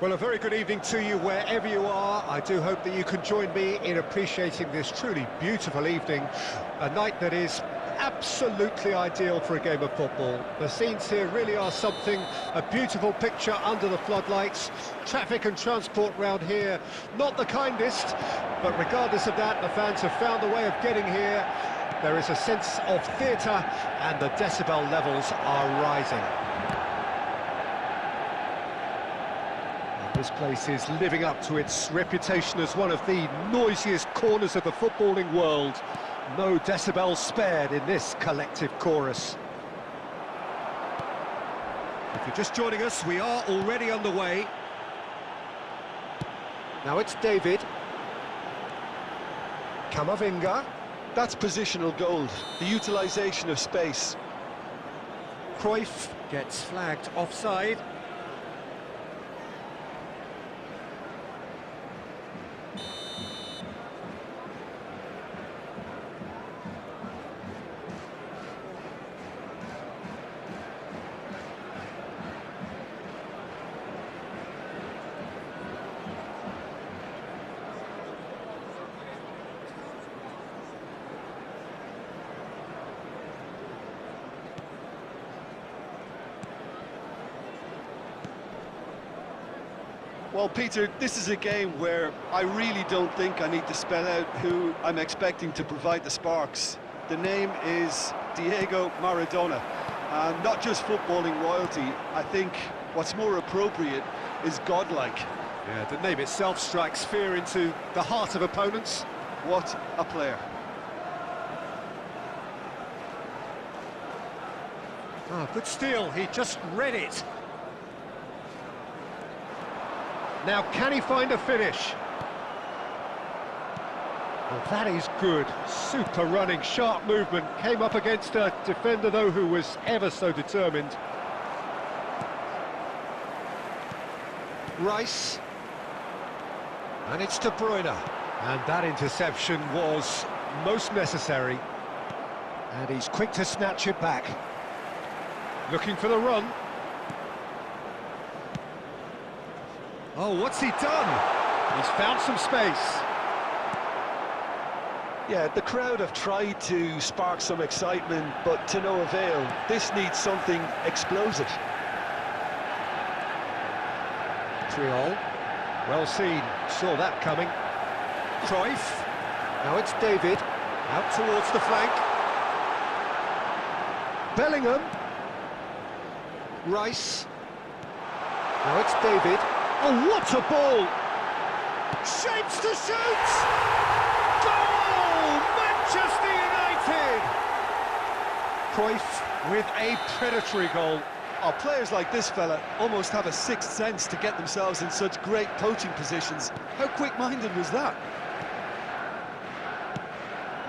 Well, a very good evening to you wherever you are. I do hope that you can join me in appreciating this truly beautiful evening, a night that is absolutely ideal for a game of football. The scenes here really are something, a beautiful picture under the floodlights. Traffic and transport round here, not the kindest, but regardless of that, the fans have found a way of getting here. There is a sense of theatre and the decibel levels are rising. This place is living up to its reputation as one of the noisiest corners of the footballing world. No decibels spared in this collective chorus. If you're just joining us, we are already underway. Now it's David. Camavinga. That's positional gold, the utilisation of space. Cruyff gets flagged offside. Well, Peter, this is a game where I really don't think I need to spell out who I'm expecting to provide the sparks. The name is Diego Maradona, and not just footballing royalty. I think what's more appropriate is godlike. Yeah, the name itself strikes fear into the heart of opponents. What a player. Ah, good steal, he just read it. Now, can he find a finish? Well, that is good. Super running, sharp movement. Came up against a defender, though, who was ever so determined. Rice. And it's De Bruyne. And that interception was most necessary. And he's quick to snatch it back. Looking for the run. Oh, what's he done? He's found some space. Yeah, the crowd have tried to spark some excitement, but to no avail. This needs something explosive. 3-all. Well seen. Saw that coming. Cruyff. Now it's David. Out towards the flank. Bellingham. Rice. Now it's David. Oh, what a ball! Shapes to shoot! Goal! Manchester United! Cruyff with a predatory goal. Our players like this fella almost have a sixth sense to get themselves in such great poaching positions. How quick-minded was that?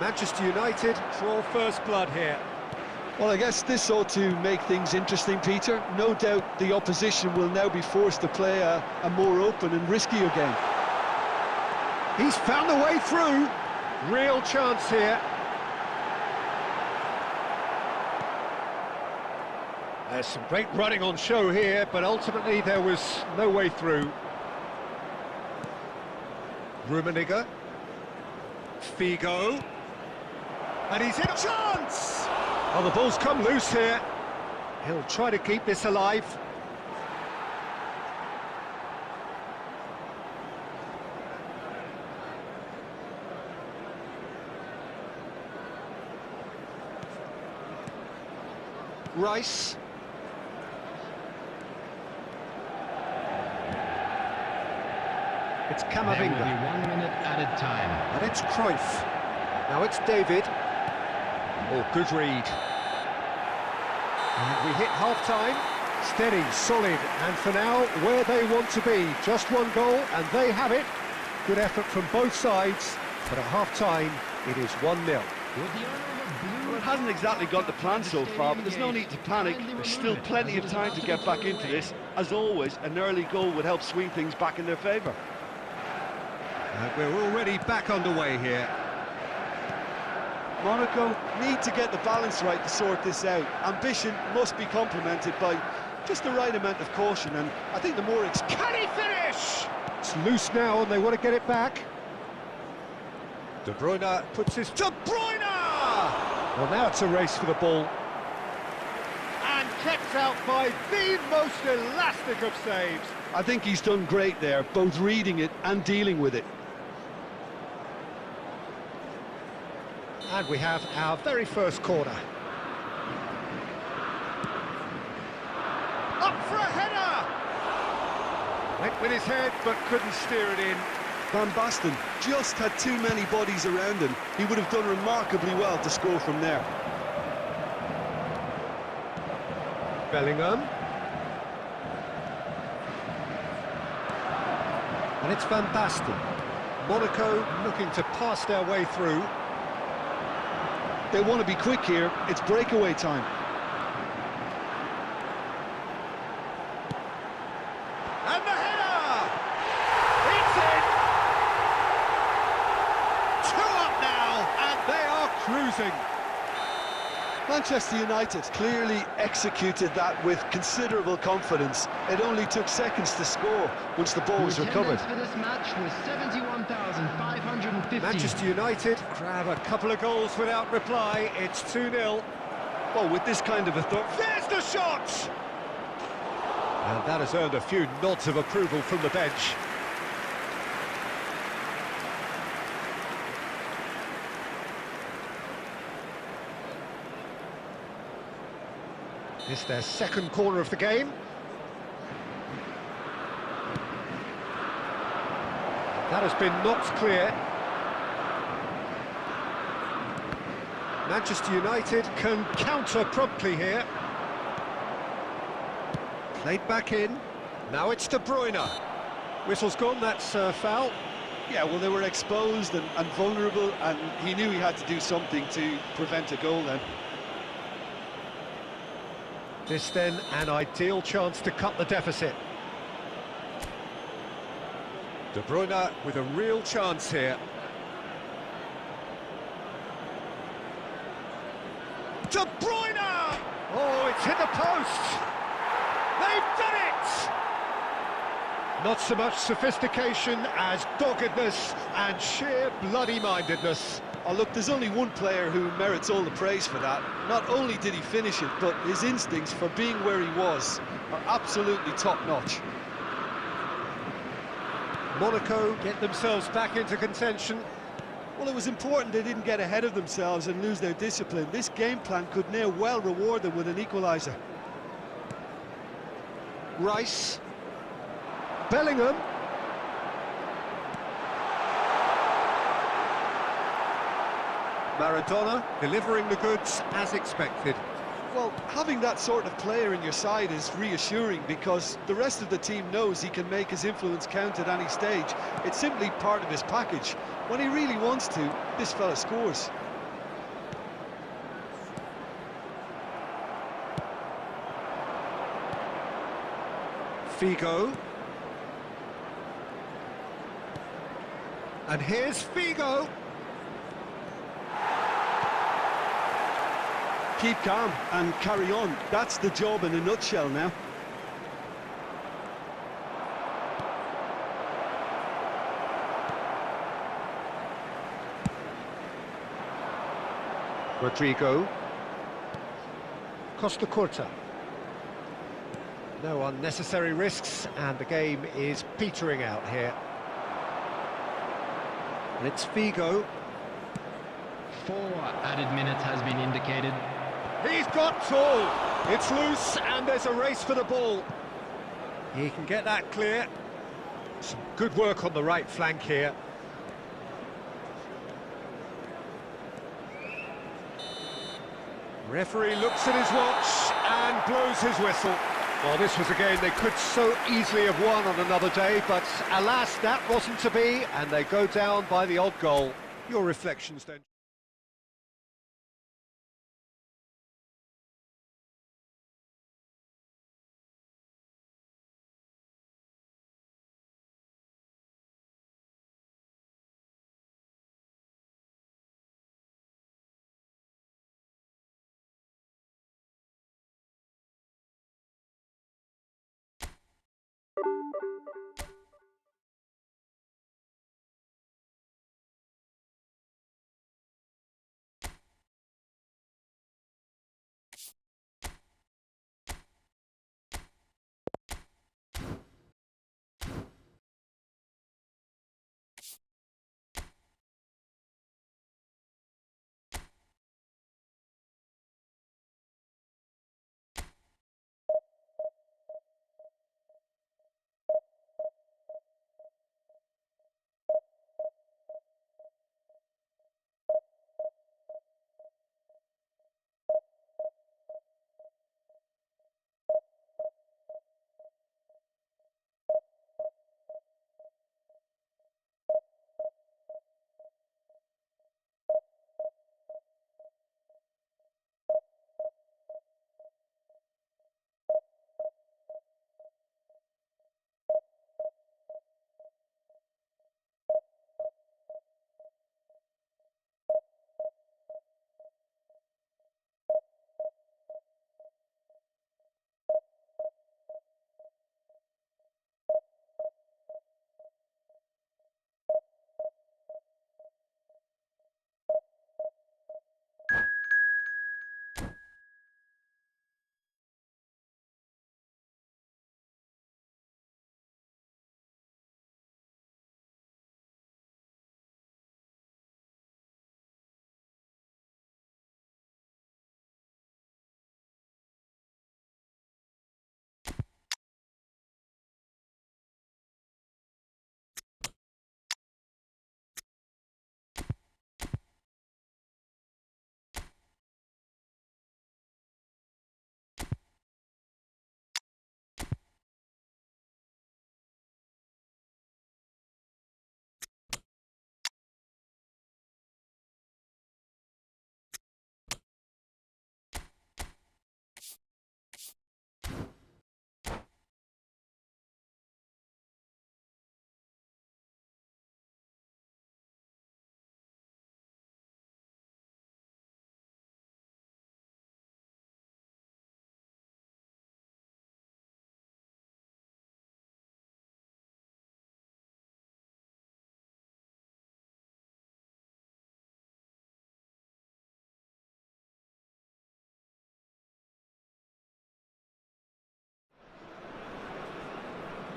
Manchester United draw first blood here. Well, I guess this ought to make things interesting, Peter. No doubt the opposition will now be forced to play a more open and riskier game. He's found a way through. Real chance here. There's some great running on show here, but ultimately there was no way through. Rummenigge. Figo. And he's in a chance! Oh, the ball's come loose here. He'll try to keep this alive. Rice. It's Camavinga. There will be 1 minute added time. And it's Cruyff. Now it's David. Oh, good read. And we hit half-time. Steady, solid, and for now, where they want to be. Just one goal, and they have it. Good effort from both sides, but at half-time, it is 1-0. Well, it hasn't exactly got the plan so far, but there's no need to panic. There's still plenty of time to get back into this. As always, an early goal would help swing things back in their favour. And we're already back underway here. Monaco need to get the balance right to sort this out. Ambition must be complemented by just the right amount of caution, and I think the more... Can he finish? It's loose now, and they want to get it back. De Bruyne puts his... De Bruyne! Well, now it's a race for the ball. And kept out by the most elastic of saves. I think he's done great there, both reading it and dealing with it. And we have our very first corner. Up for a header! Went with his head, but couldn't steer it in. Van Basten just had too many bodies around him. He would have done remarkably well to score from there. Bellingham. And it's Van Basten. Monaco looking to pass their way through. They want to be quick here. It's breakaway time. And the header! It's in! 2 up now, and they are cruising. Manchester United clearly executed that with considerable confidence. It only took seconds to score once the ball was recovered. For this match was 71,550. Manchester United grab a couple of goals without reply. It's 2-0. Well, with this kind of authority... There's the shot! And that has earned a few nods of approval from the bench. It's their second corner of the game. That has been knocked clear. Manchester United can counter promptly here. Played back in. Now it's De Bruyne. Whistle's gone, that's a foul. Yeah, well, they were exposed and vulnerable, and he knew he had to do something to prevent a goal then. This then an ideal chance to cut the deficit. De Bruyne with a real chance here. De Bruyne! Oh, it's hit the post! They've done it! Not so much sophistication as doggedness and sheer bloody-mindedness. Oh, look, there's only one player who merits all the praise for that. Not only did he finish it, but his instincts for being where he was are absolutely top-notch. Monaco get themselves back into contention. Well, it was important they didn't get ahead of themselves and lose their discipline. This game plan could now well reward them with an equaliser. Rice. Bellingham. Maradona delivering the goods as expected. Well, having that sort of player in your side is reassuring because the rest of the team knows he can make his influence count at any stage. It's simply part of his package. When he really wants to, this fella scores. Figo. And here's Figo. Keep calm and carry on. That's the job in a nutshell now. Rodrigo. Costa Curta. No unnecessary risks, and the game is petering out here. And it's Figo. 4 added minutes has been indicated. He's got two. It's loose, and there's a race for the ball. He can get that clear. Some good work on the right flank here. Referee looks at his watch and blows his whistle. Well, this was a game they could so easily have won on another day, but alas, that wasn't to be, and they go down by the odd goal. Your reflections then?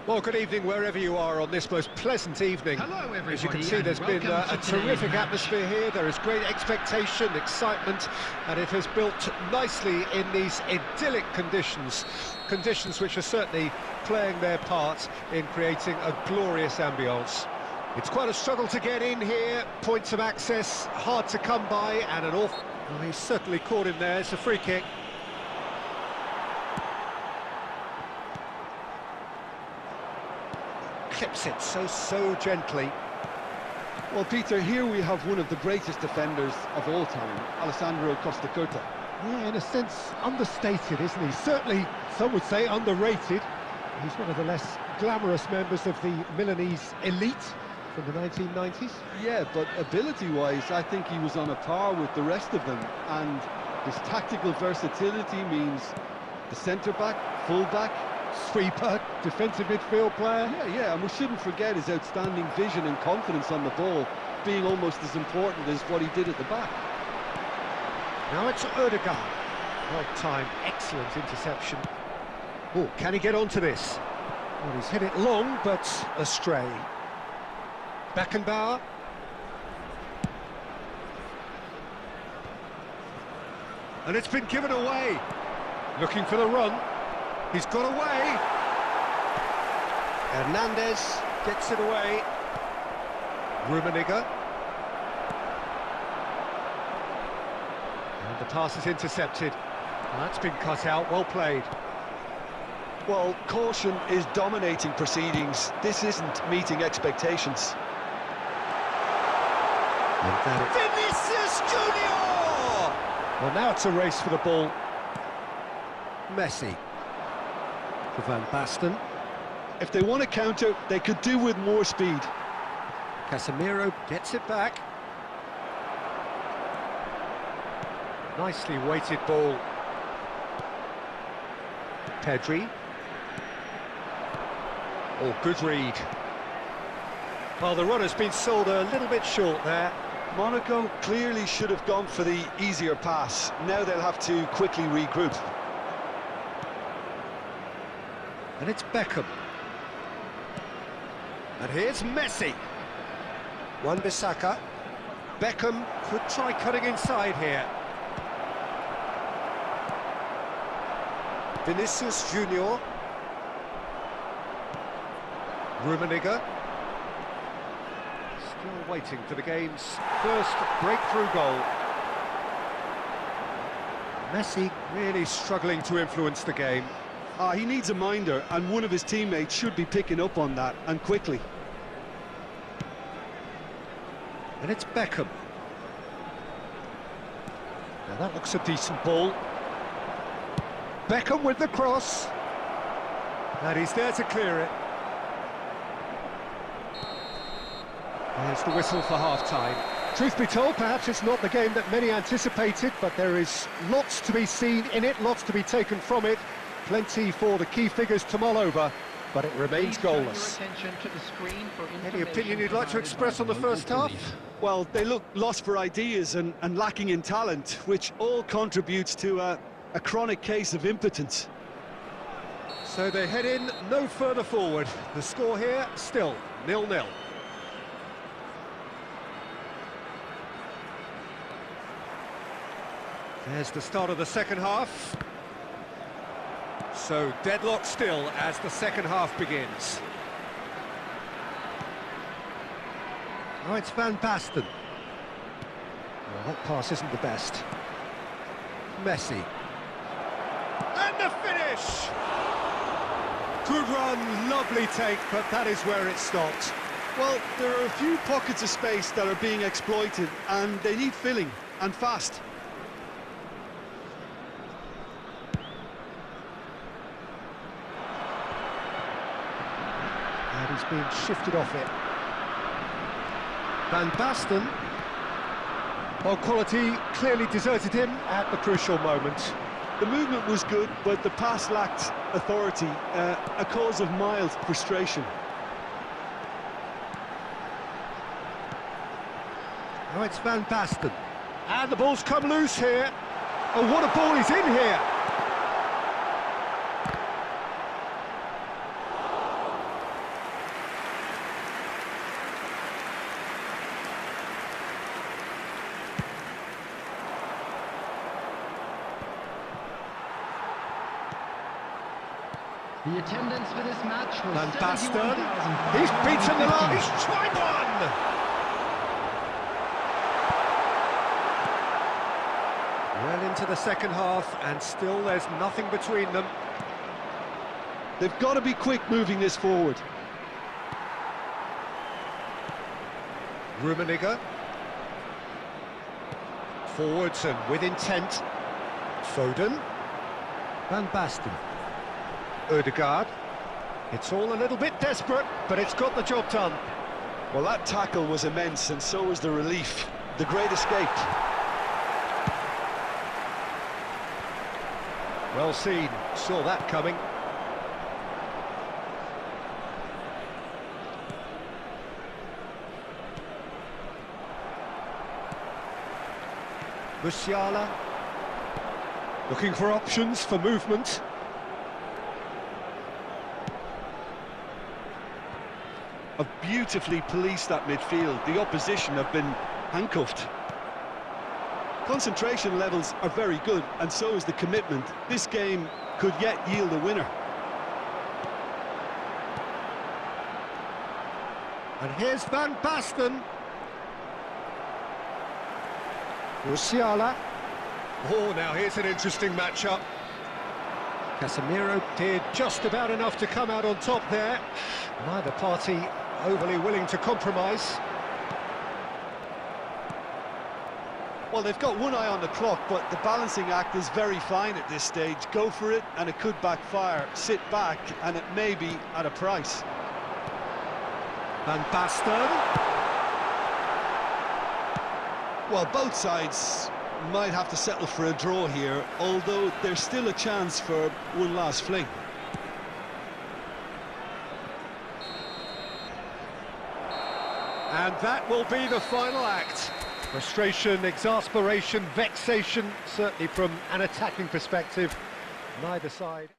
Well, good evening wherever you are on this most pleasant evening. Hello, everybody. As you can see, there's been a terrific atmosphere here. There is great expectation, excitement, and it has built nicely in these idyllic conditions. Conditions which are certainly playing their part in creating a glorious ambience. It's quite a struggle to get in here. Points of access hard to come by, and an awful... Oh, he's certainly caught him there. It's a free kick. Clips it so gently. Well, Peter, here we have one of the greatest defenders of all time, Alessandro Costa Curta. Yeah, in a sense, understated, isn't he? Certainly, some would say underrated. He's one of the less glamorous members of the Milanese elite from the 1990s. Yeah, but ability-wise, I think he was on a par with the rest of them, and his tactical versatility means the centre-back, full-back, Sweeper, defensive midfield player. yeah, and we shouldn't forget his outstanding vision and confidence on the ball, being almost as important as what he did at the back. Now it's Odegaard. Well-timed, excellent interception. Oh, can he get onto this? Well, he's hit it long, but astray. Beckenbauer. And it's been given away. Looking for the run. He's got away. Hernandez gets it away. Rummenigge. And the pass is intercepted. And that's been cut out, well played. Well, caution is dominating proceedings. This isn't meeting expectations. And that Vinicius Junior! Well, now it's a race for the ball. Messi. For Van Basten. If they want to counter, they could do with more speed. Casemiro gets it back. Nicely weighted ball. Pedri. Oh, good read. Well, the run has been sold a little bit short there. Monaco clearly should have gone for the easier pass. Now they'll have to quickly regroup. And it's Beckham. And here's Messi. Wan-Bissaka. Beckham could try cutting inside here. Vinicius Junior. Rummenigge. Still waiting for the game's first breakthrough goal. Messi really struggling to influence the game. He needs a minder, and one of his teammates should be picking up on that, and quickly. And it's Beckham. Now that looks a decent ball. Beckham with the cross. And he's there to clear it. There's the whistle for half-time. Truth be told, perhaps it's not the game that many anticipated, but there is lots to be seen in it, lots to be taken from it. Plenty for the key figures to mull over, but it remains goalless. Any opinion you'd like to express on the first half? Well, they look lost for ideas and lacking in talent, which all contributes to a chronic case of impotence. So they head in no further forward. The score here, still 0-0. There's the start of the second half. So deadlock still as the second half begins. Oh, it's Van Basten. Well, that pass isn't the best. Messi. And the finish! Good run, lovely take, but that is where it stopped. Well, there are a few pockets of space that are being exploited, and they need filling, and fast. And he's being shifted off it. Van Basten. Well, quality clearly deserted him at the crucial moment. The movement was good, but the pass lacked authority, a cause of mild frustration. Now it's Van Basten. And the ball's come loose here. Oh, what a ball he's in here! The attendance for this match was Van Basten. 71,000. He's beaten the line. He's tried one! Well into the second half, and still there's nothing between them. They've got to be quick moving this forward. Rummenigge. Forwards and with intent. Foden. Van Basten. Odegaard. It's all a little bit desperate, but it's got the job done. Well, that tackle was immense, and so was the relief. The great escape. Well seen, saw that coming. Musiala, looking for options for movement. Have beautifully policed that midfield. The opposition have been handcuffed. Concentration levels are very good, and so is the commitment. This game could yet yield a winner. And here's Van Basten. Musiala. Oh, now here's an interesting matchup. Casemiro did just about enough to come out on top there. Neither party overly willing to compromise. Well, they've got one eye on the clock, but the balancing act is very fine at this stage. Go for it, and it could backfire. Sit back, and it may be at a price. Van Basten. Well, both sides might have to settle for a draw here, although there's still a chance for one last fling. And that will be the final act. Frustration, exasperation, vexation, certainly from an attacking perspective, neither side.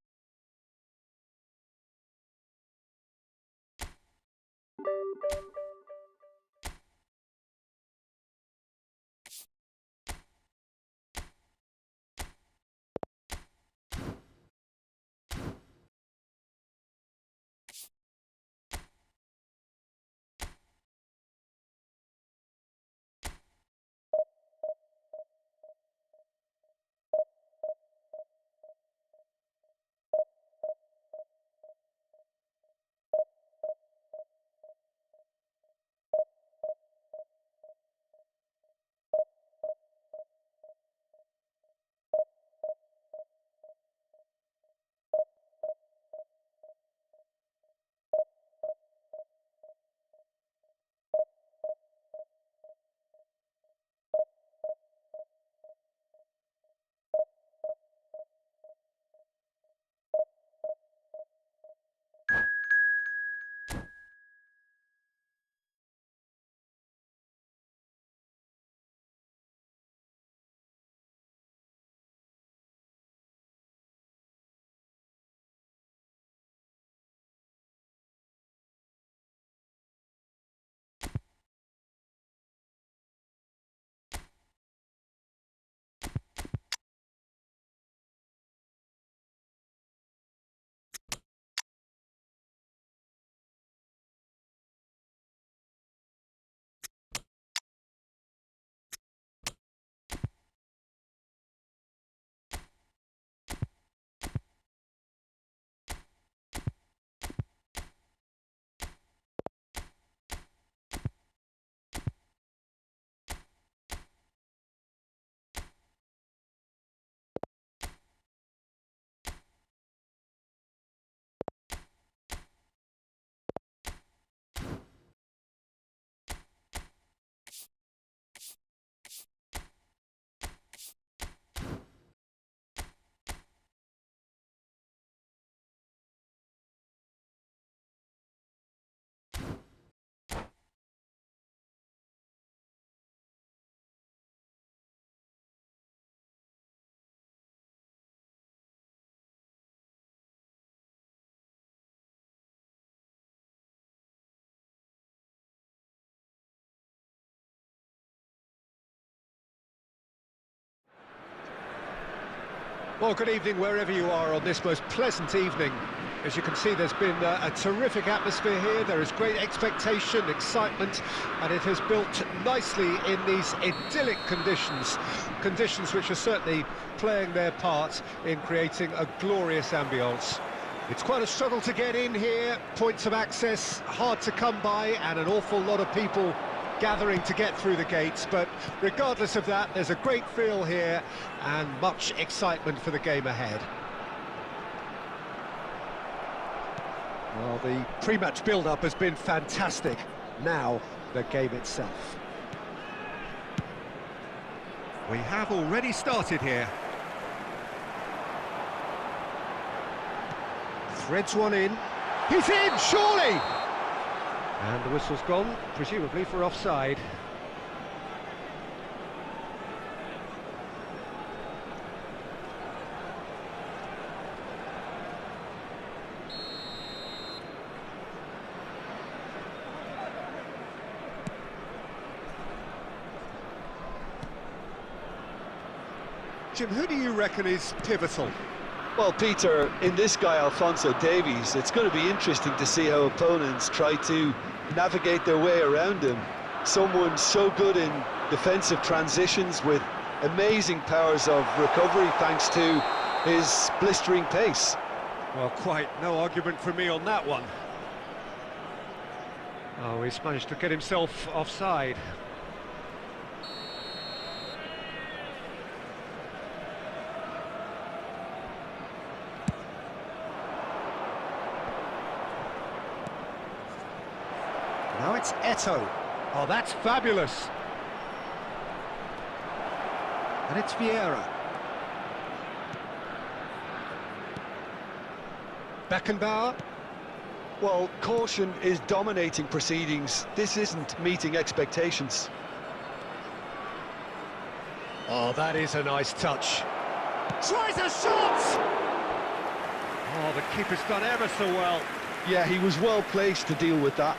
Well, good evening wherever you are on this most pleasant evening. As you can see, there's been a terrific atmosphere here. There is great expectation, excitement, and it has built nicely in these idyllic conditions. Conditions which are certainly playing their part in creating a glorious ambience. It's quite a struggle to get in here, points of access hard to come by, and an awful lot of people gathering to get through the gates, but regardless of that, there's a great feel here and much excitement for the game ahead. Well, the pre-match build-up has been fantastic. Now, the game itself. We have already started here. Threads one in. He's in, surely! And the whistle's gone, presumably for offside. Jim, who do you reckon is pivotal? Well, Peter, in this guy, Alphonso Davies, it's going to be interesting to see how opponents try to navigate their way around him. Someone so good in defensive transitions with amazing powers of recovery thanks to his blistering pace. Well, quite no argument from me on that one. Oh, he's managed to get himself offside. Now it's Eto'o. Oh, that's fabulous. And it's Vieira. Beckenbauer. Well, caution is dominating proceedings. This isn't meeting expectations. Oh, that is a nice touch. Tries a shot! Oh, the keeper's done ever so well. Yeah, he was well placed to deal with that.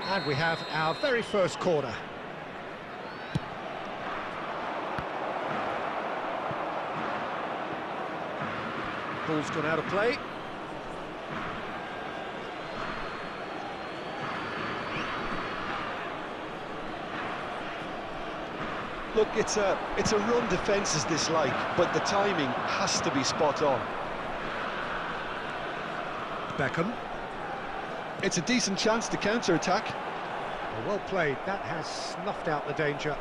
And we have our very first corner. Ball's gone out of play. Look, it's a run defence is dislike, but the timing has to be spot on. Beckham. It's a decent chance to counter-attack. Well played, that has snuffed out the danger.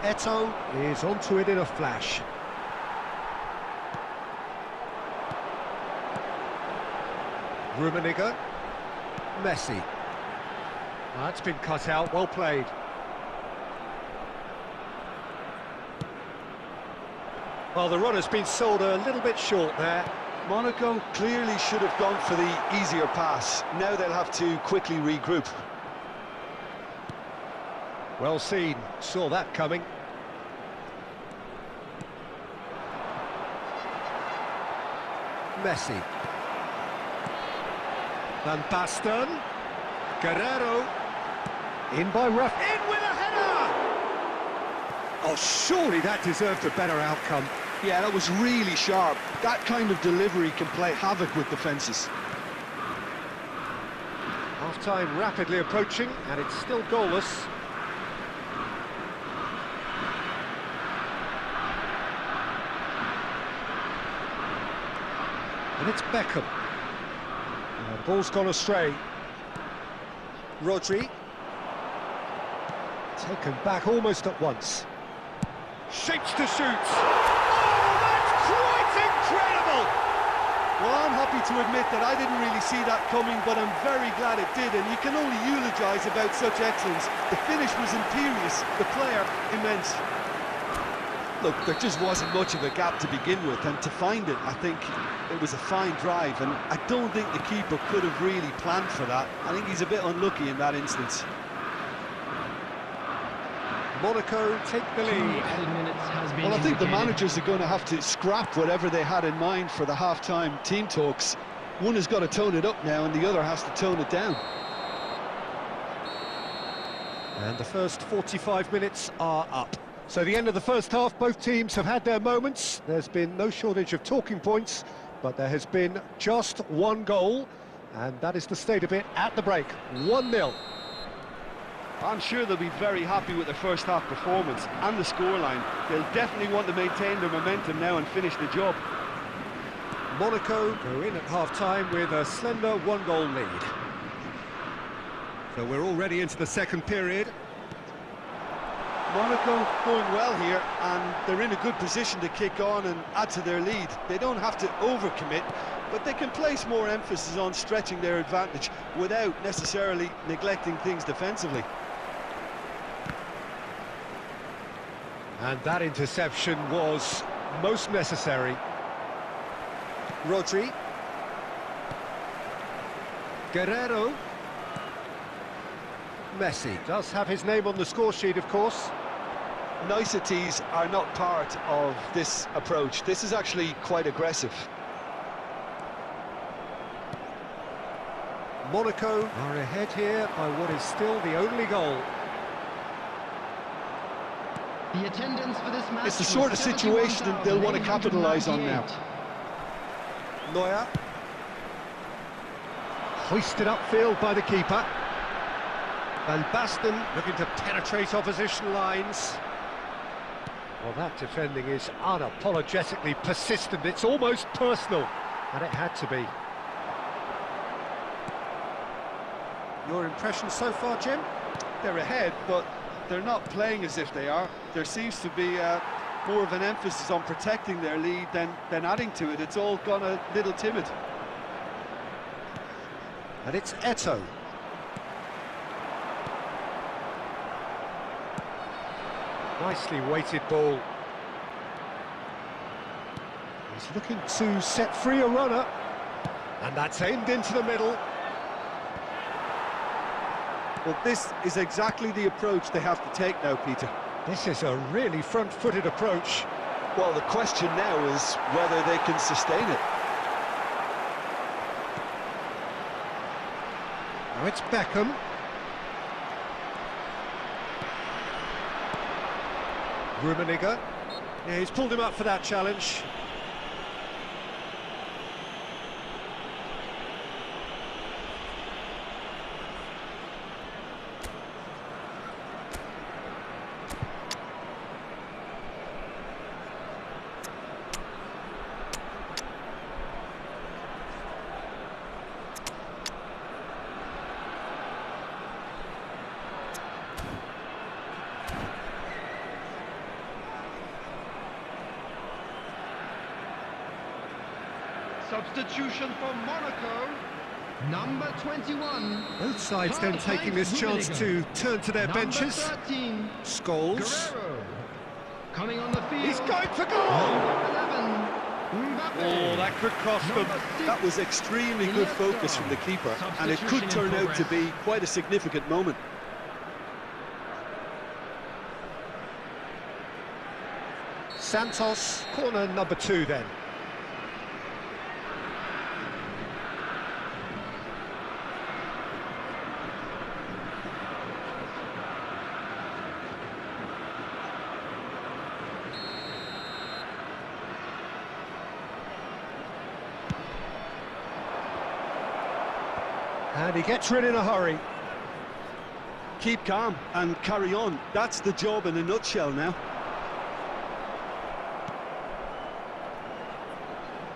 Eto'o is onto it in a flash. Rummenigge. Messi. That's been cut out, well played. Well, the run has been sold a little bit short there. Monaco clearly should have gone for the easier pass. Now they'll have to quickly regroup. Well seen, saw that coming. Messi. Van Basten. Guerrero. In by Ruff. In with a header! Oh, surely that deserved a better outcome. Yeah, that was really sharp. That kind of delivery can play havoc with defences. Half-time rapidly approaching, and it's still goalless. And it's Beckham. And the ball's gone astray. Rodri. Taken back almost at once. Shapes to shoot. Oh, that's quite incredible! Well, I'm happy to admit that I didn't really see that coming, but I'm very glad it did, and you can only eulogise about such excellence. The finish was imperious, the player immense. Look, there just wasn't much of a gap to begin with, and to find it, I think it was a fine drive, and I don't think the keeper could have really planned for that. I think he's a bit unlucky in that instance. Monaco take the lead. 2 added minutes has been Well, I think the indicated. managers are going to have to scrap whatever they had in mind for the half-time team talks. One has got to tone it up now, and the other has to tone it down. And the first 45 minutes are up. So the end of the first half, both teams have had their moments. There's been no shortage of talking points, but there has been just one goal, and that is the state of it at the break. 1-0. I'm sure they'll be very happy with their first half performance and the scoreline. They'll definitely want to maintain their momentum now and finish the job. Monaco go in at half-time with a slender one-goal lead. So we're already into the second period. Monaco going well here, and they're in a good position to kick on and add to their lead. They don't have to overcommit, but they can place more emphasis on stretching their advantage without necessarily neglecting things defensively. And that interception was most necessary. Rodri. Guerrero. Messi does have his name on the score sheet, of course. Niceties are not part of this approach. This is actually quite aggressive. Monaco are ahead here by what is still the only goal. The attendance for this match. It's the sort of situation that they'll want to capitalise on now. Neuer. Hoisted upfield by the keeper. Van Basten looking to penetrate opposition lines. Well, that defending is unapologetically persistent. It's almost personal, and it had to be. Your impression so far, Jim? They're ahead, but they're not playing as if they are. There seems to be more of an emphasis on protecting their lead than adding to it. It's all gone a little timid. And it's Eto'o. Nicely weighted ball. He's looking to set free a runner. And that's aimed into the middle. Well, this is exactly the approach they have to take now, Peter. This is a really front-footed approach. Well, the question now is whether they can sustain it. Now it's Beckham. Rummenigge. Yeah, he's pulled him up for that challenge. Substitution for Monaco, number 21. Both sides then taking this chance to turn to their Number benches. 13, Scholes. Guerrero. Coming on the field. He's going for goal! Number 11, Mbappe. Oh, that could cost them. Number 6, That was extremely good focus from the keeper, and it could turn out to be quite a significant moment. Santos, corner number 2 then. And he gets rid in a hurry. Keep calm and carry on. That's the job in a nutshell now.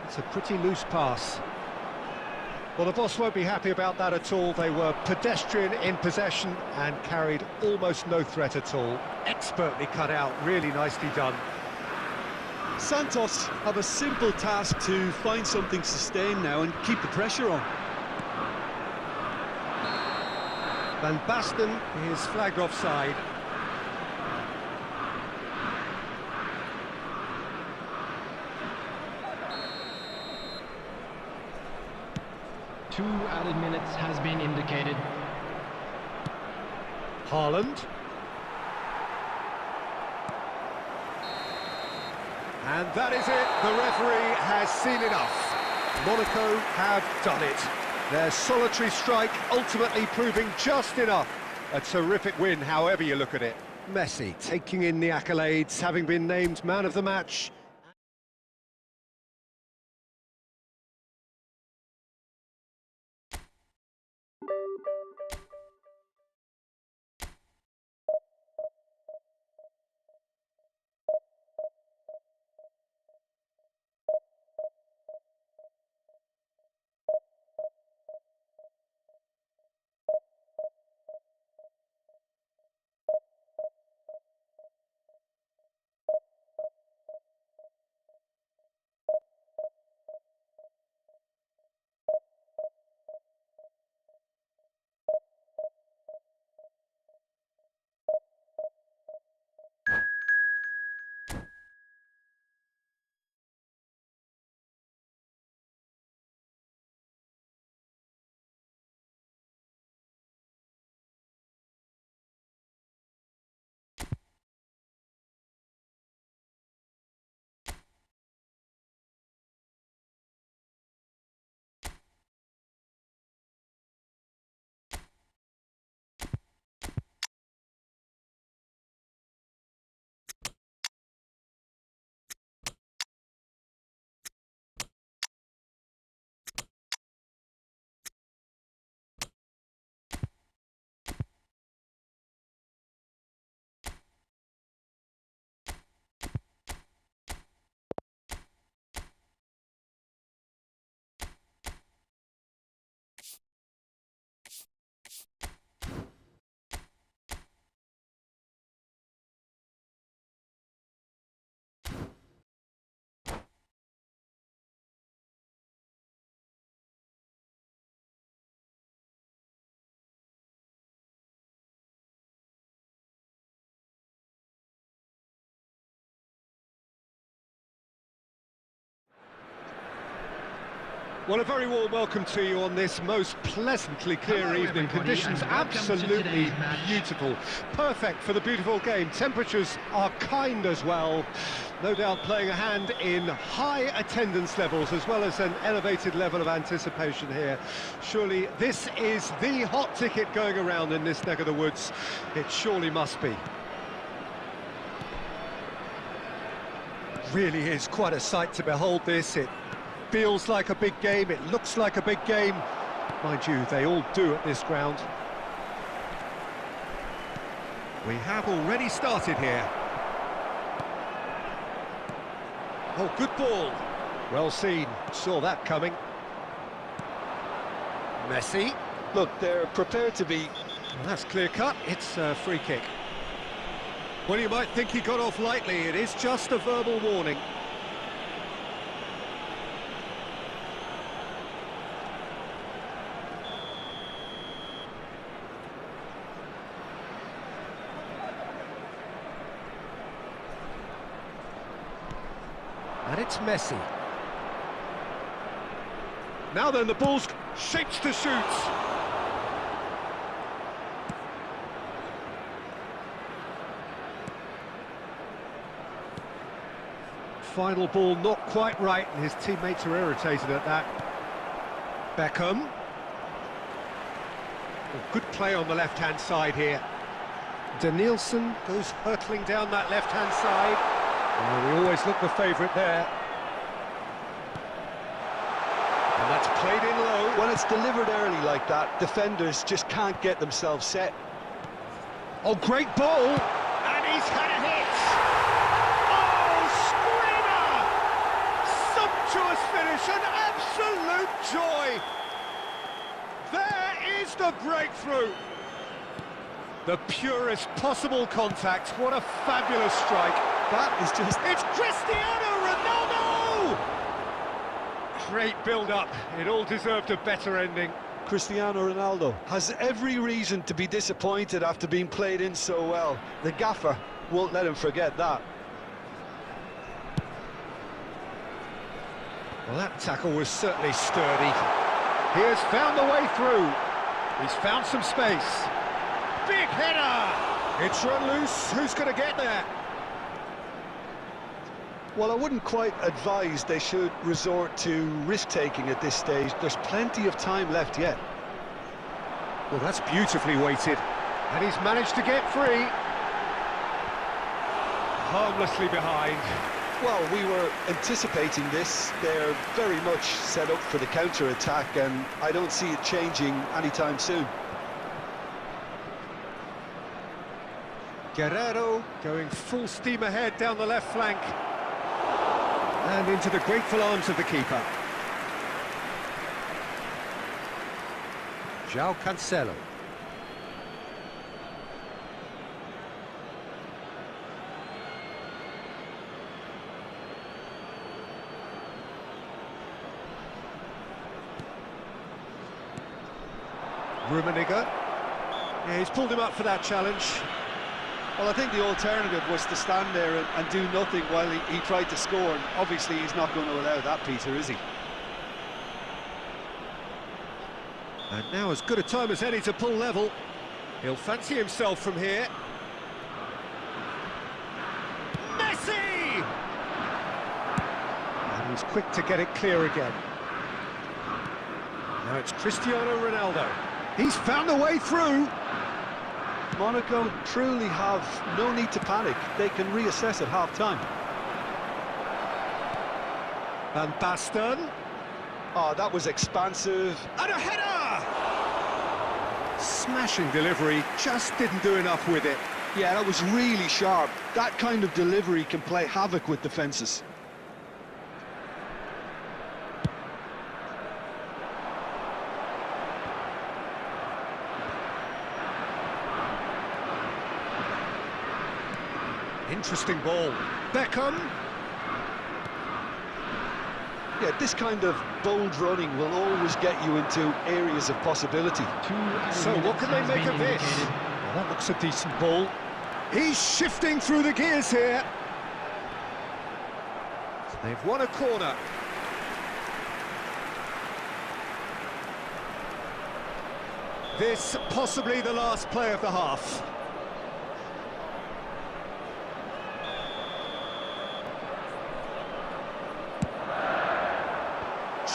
It's a pretty loose pass. Well, the boss won't be happy about that at all. They were pedestrian in possession and carried almost no threat at all. Expertly cut out, really nicely done. Santos have a simple task to find something sustained now and keep the pressure on. Van Basten is flagged offside. Two added minutes has been indicated. Haaland. And that is it. The referee has seen enough. Monaco have done it. Their solitary strike ultimately proving just enough. A terrific win, however you look at it. Messi taking in the accolades, having been named man of the match. Well, a very warm welcome to you on this most pleasantly clear evening. Conditions absolutely beautiful. Perfect for the beautiful game. Temperatures are kind as well. No doubt playing a hand in high attendance levels as well as an elevated level of anticipation here. Surely this is the hot ticket going around in this neck of the woods. It surely must be. Really is quite a sight to behold this. It feels like a big game, it looks like a big game. Mind you, they all do at this ground. We have already started here. Oh, good ball. Well seen, saw that coming. Messi. Look, they're prepared to be... Well, that's clear cut, it's a free kick. Well, you might think he got off lightly, it is just a verbal warning. And it's Messi. Now then, the ball's shapes to shoot. Final ball not quite right, and his teammates are irritated at that. Beckham. Oh, good play on the left-hand side here. Danielson goes hurtling down that left-hand side. Oh, we always look the favourite there. And that's played in low. When it's delivered early like that, defenders just can't get themselves set. Oh, great ball! And he's had a hit! Oh, screamer! Sumptuous finish, an absolute joy! There is the breakthrough! The purest possible contact, what a fabulous strike! That is just... It's Cristiano Ronaldo! Great build-up, it all deserved a better ending. Cristiano Ronaldo has every reason to be disappointed after being played in so well. The gaffer won't let him forget that. Well, that tackle was certainly sturdy. He has found the way through. He's found some space. Big header! It's run loose, who's going to get there? Well, I wouldn't quite advise they should resort to risk-taking at this stage. There's plenty of time left yet. Well, that's beautifully weighted. And he's managed to get free. Harmlessly behind. Well, we were anticipating this. They're very much set up for the counter-attack, and I don't see it changing anytime soon. Guerrero going full steam ahead down the left flank. And into the grateful arms of the keeper. João Cancelo. Rummenigge. Yeah, he's pulled him up for that challenge. Well, I think the alternative was to stand there and do nothing while he tried to score. And obviously, he's not going to allow that, Peter, is he? And now as good a time as any to pull level. He'll fancy himself from here. Messi! And he's quick to get it clear again. Now it's Cristiano Ronaldo. He's found a way through. Monaco truly have no need to panic. They can reassess at half-time. Van Basten. Oh, that was expansive. And a header! Smashing delivery, just didn't do enough with it. Yeah, that was really sharp. That kind of delivery can play havoc with defences. Interesting ball. Beckham. Yeah, this kind of bold running will always get you into areas of possibility. So what can they make of this? Well, that looks a decent ball. He's shifting through the gears here. They've won a corner. This possibly the last play of the half.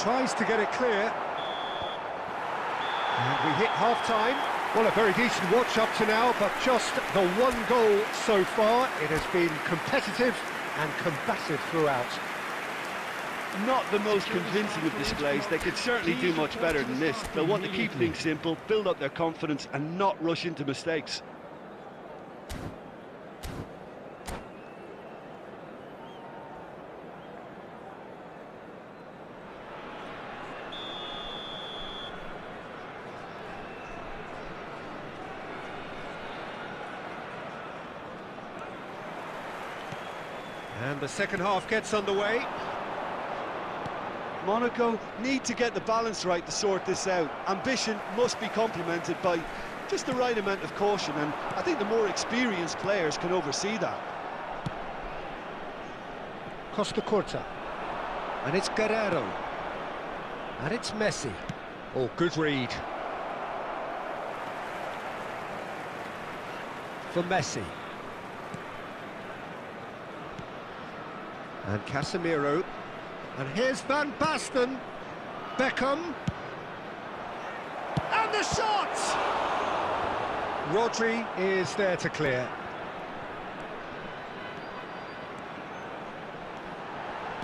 Tries to get it clear. And we hit half-time. Well, a very decent watch up to now, but just the one goal so far. It has been competitive and combative throughout. Not the most convincing of displays. They could certainly do much better than this. They'll want to keep things simple, build up their confidence and not rush into mistakes. And the second half gets underway. Monaco need to get the balance right to sort this out. Ambition must be complemented by just the right amount of caution, and I think the more experienced players can oversee that. Costa Curta. And it's Guerrero. And it's Messi. Oh, good read. For Messi. And Casemiro. And here's Van Basten. Beckham. And the shot! Rodri is there to clear.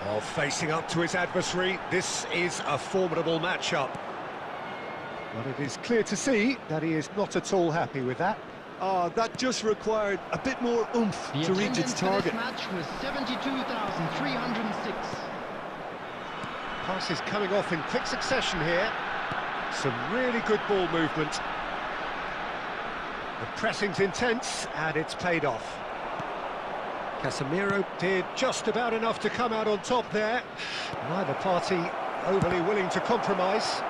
Oh, facing up to his adversary, this is a formidable matchup. But it is clear to see that he is not at all happy with that. That just required a bit more oomph to reach its target. The match was 72,306. Passes coming off in quick succession here. Some really good ball movement. The pressing's intense, and it's paid off. Casemiro did just about enough to come out on top there. Neither party overly willing to compromise.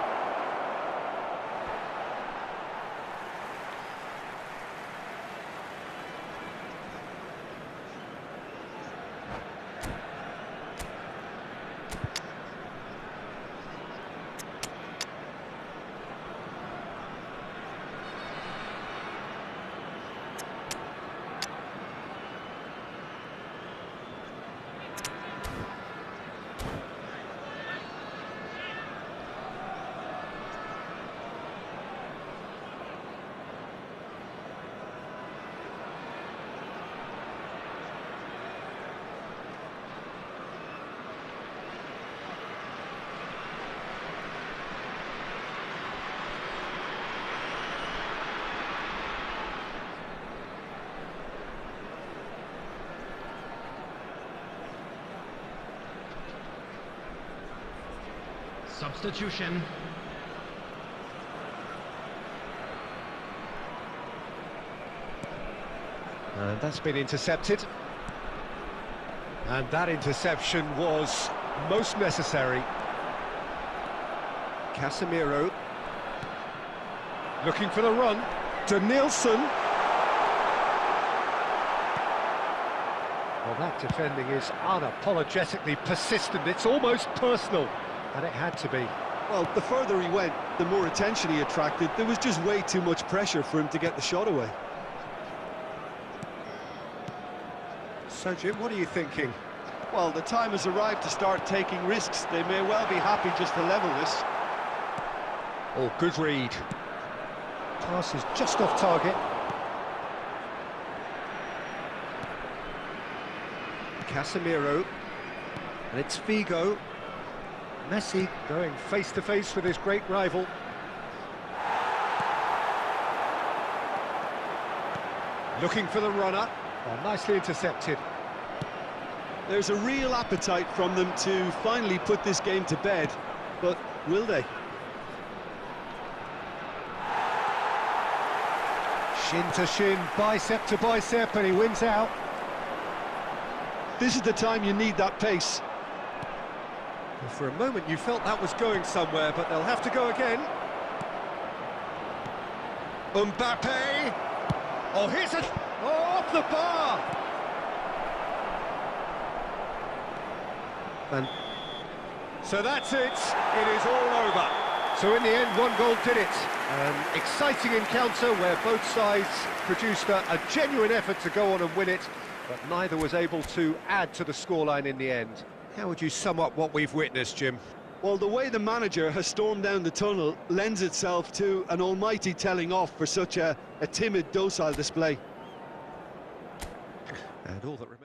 Substitution. And that's been intercepted. And that interception was most necessary. Casemiro. Looking for the run. Danielson. Well, that defending is unapologetically persistent. It's almost personal. And it had to be. Well, the further he went, the more attention he attracted. There was just way too much pressure for him to get the shot away. So, Jim, what are you thinking? Well, the time has arrived to start taking risks. They may well be happy just to level this. Oh, good read. Pass is just off target. Casemiro. And it's Figo. Messi going face-to-face with his great rival. Looking for the runner. Oh, nicely intercepted. There's a real appetite from them to finally put this game to bed, but will they? Shin to shin, bicep to bicep, and he wins out. This is the time you need that pace. Well, for a moment you felt that was going somewhere, but they'll have to go again. Mbappe! Oh, here's a... Oh, off the bar! And so that's it. It is all over. So in the end, one goal did it. An exciting encounter where both sides produced a genuine effort to go on and win it, but neither was able to add to the scoreline in the end. How would you sum up what we've witnessed, Jim? Well, the way the manager has stormed down the tunnel lends itself to an almighty telling off for such a timid, docile display. And all that remains...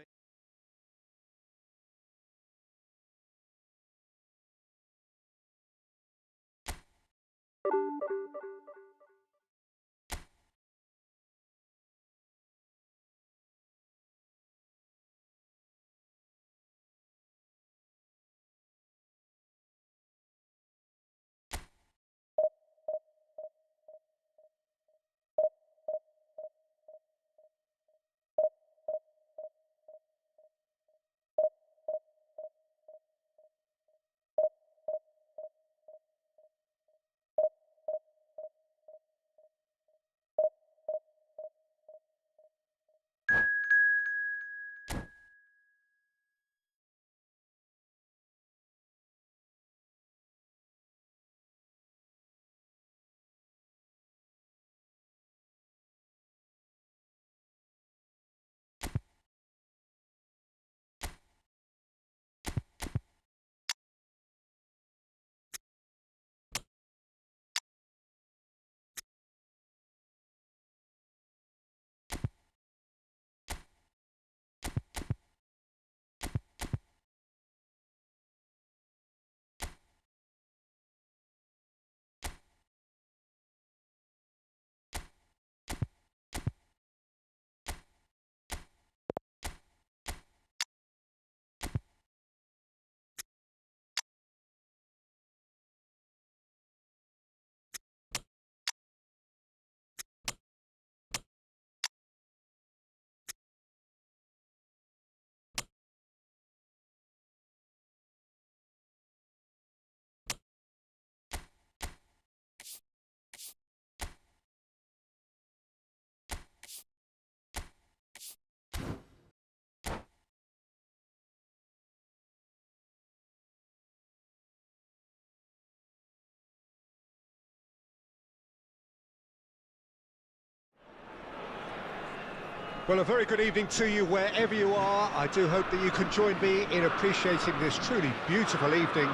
Well, a very good evening to you wherever you are. I do hope that you can join me in appreciating this truly beautiful evening,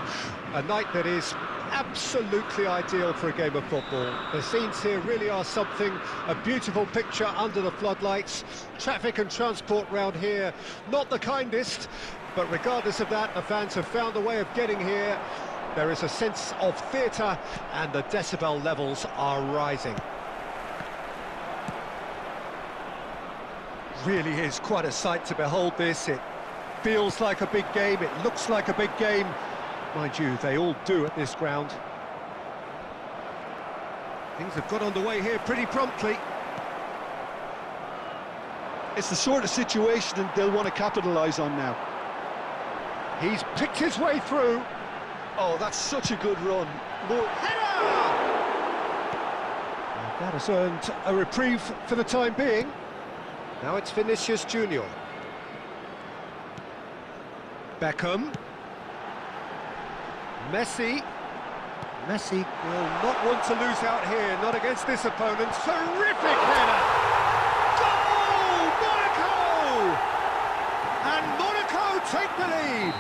a night that is absolutely ideal for a game of football. The scenes here really are something, a beautiful picture under the floodlights. Traffic and transport round here, not the kindest, but regardless of that, the fans have found a way of getting here. There is a sense of theatre and the decibel levels are rising. Really is quite a sight to behold this. It feels like a big game, it looks like a big game. Mind you, they all do at this ground. Things have got underway here pretty promptly. It's the sort of situation they'll want to capitalise on now. He's picked his way through. Oh, that's such a good run. Header! That has earned a reprieve for the time being. Now it's Vinicius Junior. Beckham. Messi. Messi will not want to lose out here, not against this opponent. Terrific header! Goal! Monaco! And Monaco take the lead.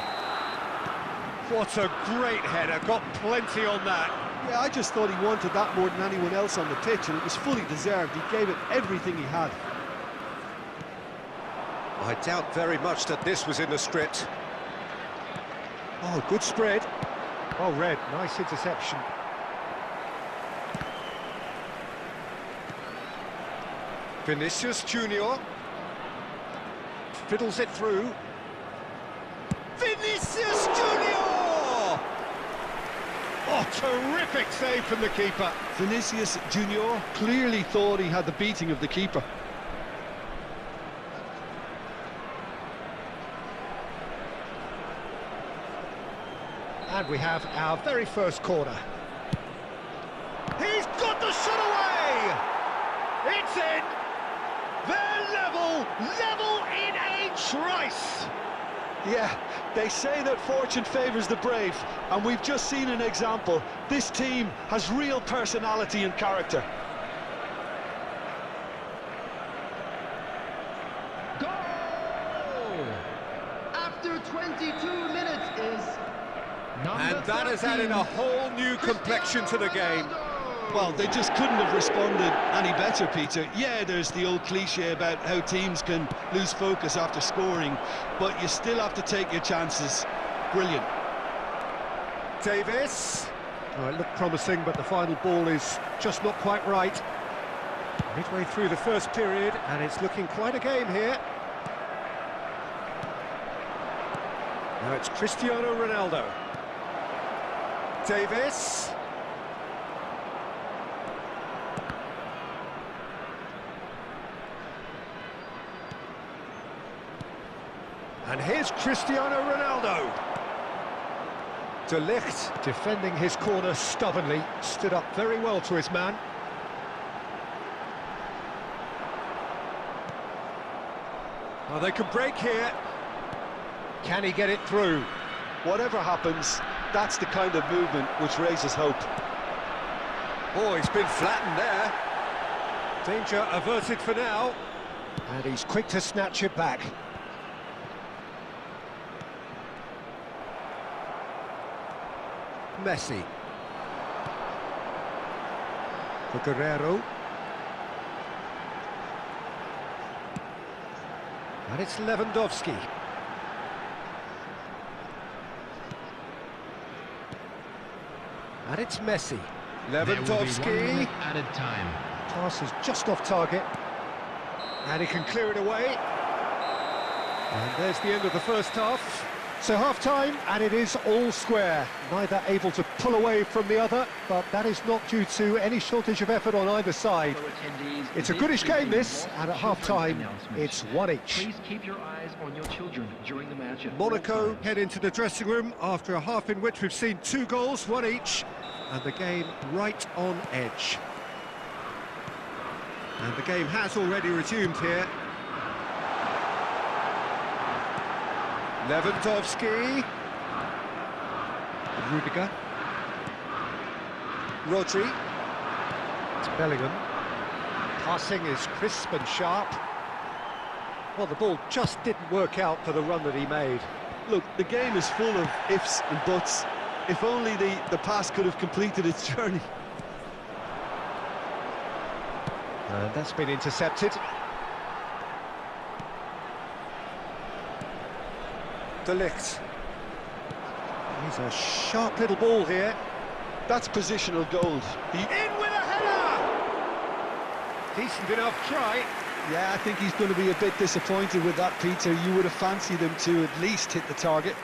What a great header, got plenty on that. Yeah, I just thought he wanted that more than anyone else on the pitch, and it was fully deserved. He gave it everything he had. I doubt very much that this was in the script. Oh, good spread. Oh, Red, nice interception. Vinicius Junior. Fiddles it through. Vinicius Junior! Oh, terrific save from the keeper. Vinicius Junior clearly thought he had the beating of the keeper. And we have our very first corner. He's got the shot away! It's in! They're level in a trice! Yeah, they say that fortune favours the brave, and we've just seen an example. This team has real personality and character. Goal! After 22 minutes is And that has added a whole new complexion to the game. Well, they just couldn't have responded any better, Peter. Yeah, there's the old cliche about how teams can lose focus after scoring, but you still have to take your chances. Brilliant. Davis. Oh, it looked promising, but the final ball is just not quite right. Midway through the first period, and it's looking quite a game here. Now it's Cristiano Ronaldo. Davis. And here's Cristiano Ronaldo. De Ligt, defending his corner stubbornly, stood up very well to his man. Oh, they can break here. Can he get it through? Whatever happens, that's the kind of movement which raises hope. Oh, he's been flattened there. Danger averted for now. And he's quick to snatch it back. Messi. For Guerrero. And it's Lewandowski. And it's Messi. Lewandowski. Added time. Pass is just off target. And he can clear it away. And there's the end of the first half. So half-time, and it is all square. Neither able to pull away from the other, but that is not due to any shortage of effort on either side. It's a goodish game, this, and at half-time, it's one each. Please keep your eyes on your children during the match. Monaco head into the dressing room after a half in which we've seen 2 goals, 1 each, and the game right on edge. And the game has already resumed here. Lewandowski. Rudiger. Rodri. It's Bellingham. Passing is crisp and sharp. Well, the ball just didn't work out for the run that he made. Look, the game is full of ifs and buts. If only the pass could have completed its journey. And that's been intercepted. De Ligt. He's a sharp little ball here. That's positional gold. In with a header! Decent enough try. Yeah, I think he's going to be a bit disappointed with that, Peter. You would have fancied him to at least hit the target.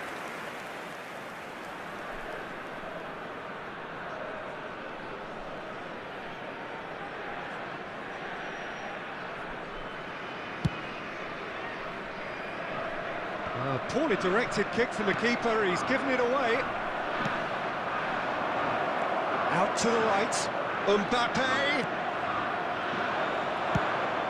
Poorly directed kick from the keeper, he's given it away. Out to the right, Mbappe.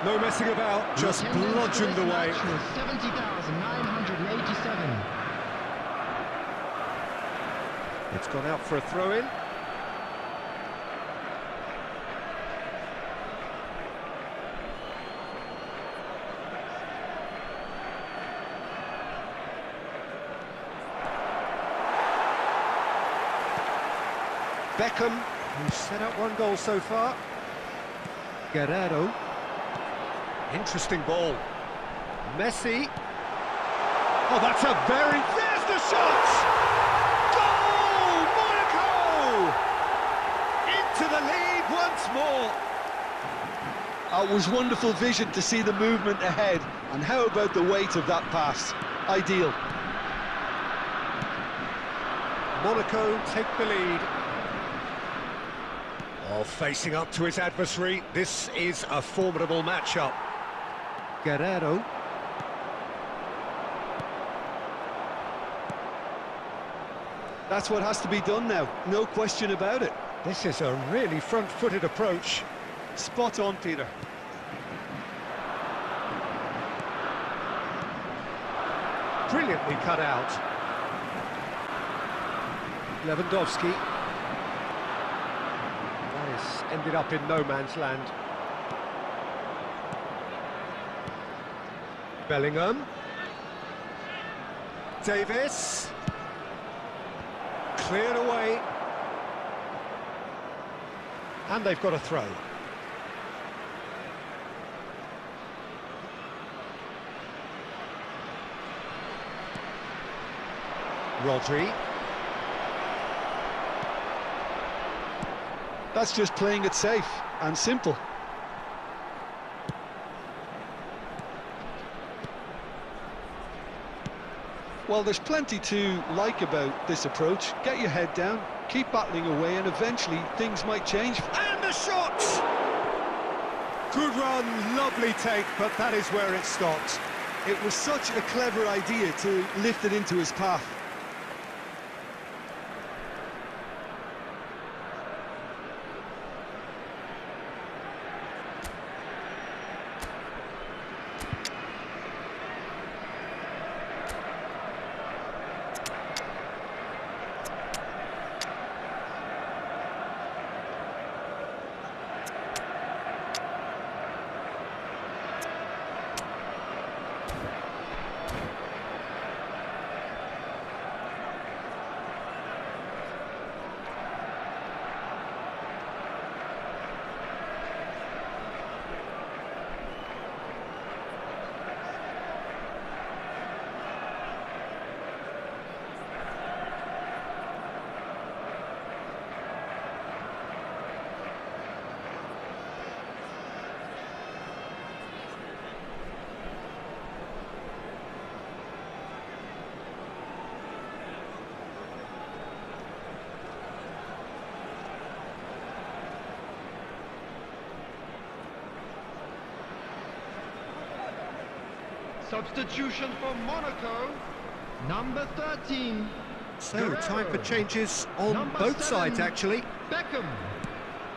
No messing about, just bludgeoned away. 70,987. It's gone out for a throw-in. Beckham, who's set up 1 goal so far. Guerrero. Interesting ball. Messi. Oh, that's a very... There's the shot! Goal! Monaco! Into the lead once more. It was wonderful vision to see the movement ahead. And how about the weight of that pass? Ideal. Monaco take the lead. Oh, facing up to his adversary, this is a formidable matchup. Guerrero. That's what has to be done now, no question about it. This is a really front-footed approach. Spot on, Peter. brilliantly cut out. Lewandowski. That has ended up in no man's land. Bellingham. Davis. Cleared away. And they've got a throw. Rodri. That's just playing it safe and simple. Well, there's plenty to like about this approach. Get your head down, keep battling away, and eventually things might change. And the shot! Good run, lovely take, but that is where it stopped. It was such a clever idea to lift it into his path. Substitution for Monaco, number 13. So, time for changes on Number both 7, sides, actually. Beckham,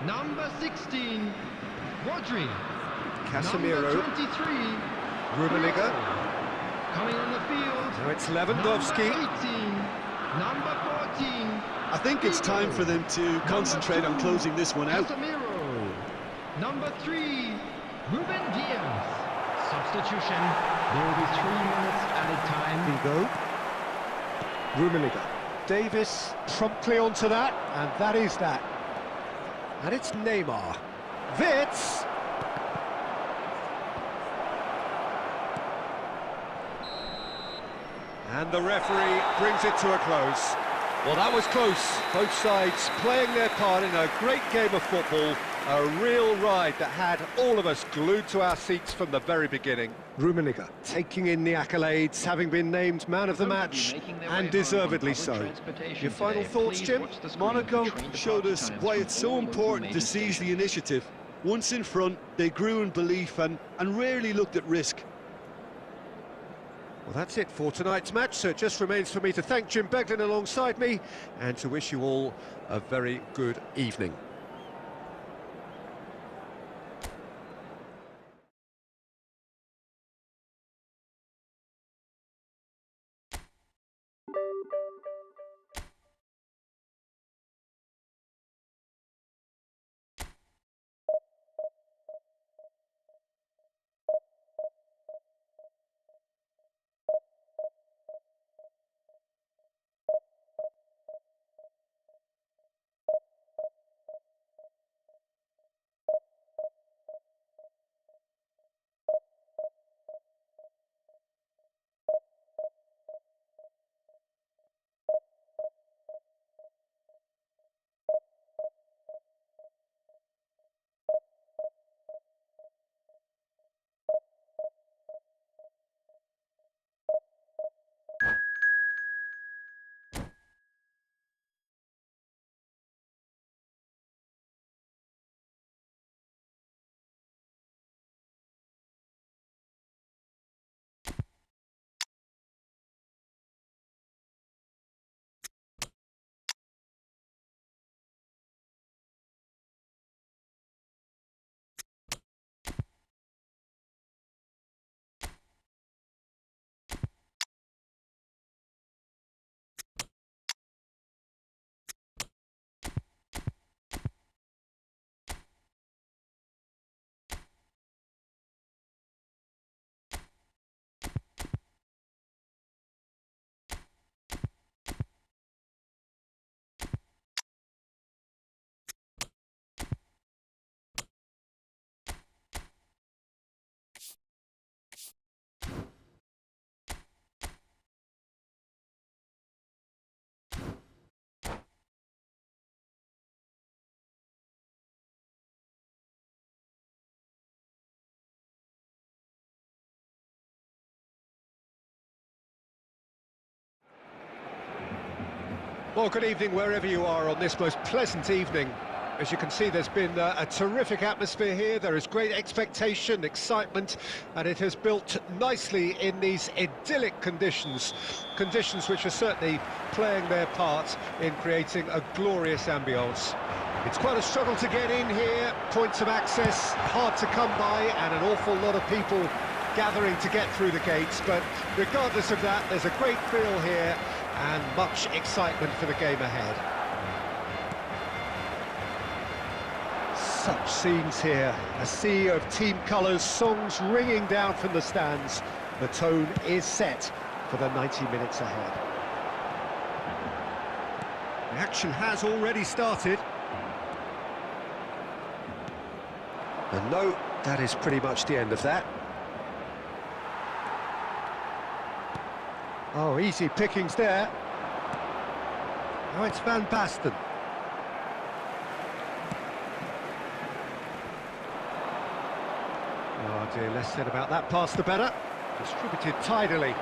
number 16. Rodri, Casemiro, number 23. Rummenigge. Coming on the field. Now it's Lewandowski. Number 18, number 14. I think it's time for them to concentrate on closing this one out. Casemiro, number 3. Ruben Diaz. Substitution. There will be 3 minutes added time. Vigo. Rummenigge. Davis promptly onto that, and that is that. And it's Neymar. Wits. And the referee brings it to a close. Well, that was close. Both sides playing their part in a great game of football. A real ride that had all of us glued to our seats from the very beginning. Rummenigge taking in the accolades, having been named man of the match, and deservedly so. Your final thoughts, Jim? Monaco showed us why it's so important to seize the initiative. Once in front, they grew in belief and rarely looked at risk. Well, that's it for tonight's match, so it just remains for me to thank Jim Beglin alongside me and to wish you all a very good evening. Well, good evening wherever you are on this most pleasant evening. As you can see, there's been a terrific atmosphere here. There is great expectation, excitement, and it has built nicely in these idyllic conditions. Conditions which are certainly playing their part in creating a glorious ambience. It's quite a struggle to get in here, points of access hard to come by, and an awful lot of people gathering to get through the gates. But regardless of that, there's a great feel here and much excitement for the game ahead. Such scenes here, a sea of team colours, songs ringing down from the stands. The tone is set for the 90 minutes ahead. The action has already started. And no, that is pretty much the end of that. Oh, easy pickings there. Oh, it's Van Basten. Oh dear, less said about that pass the better. Distributed tidily.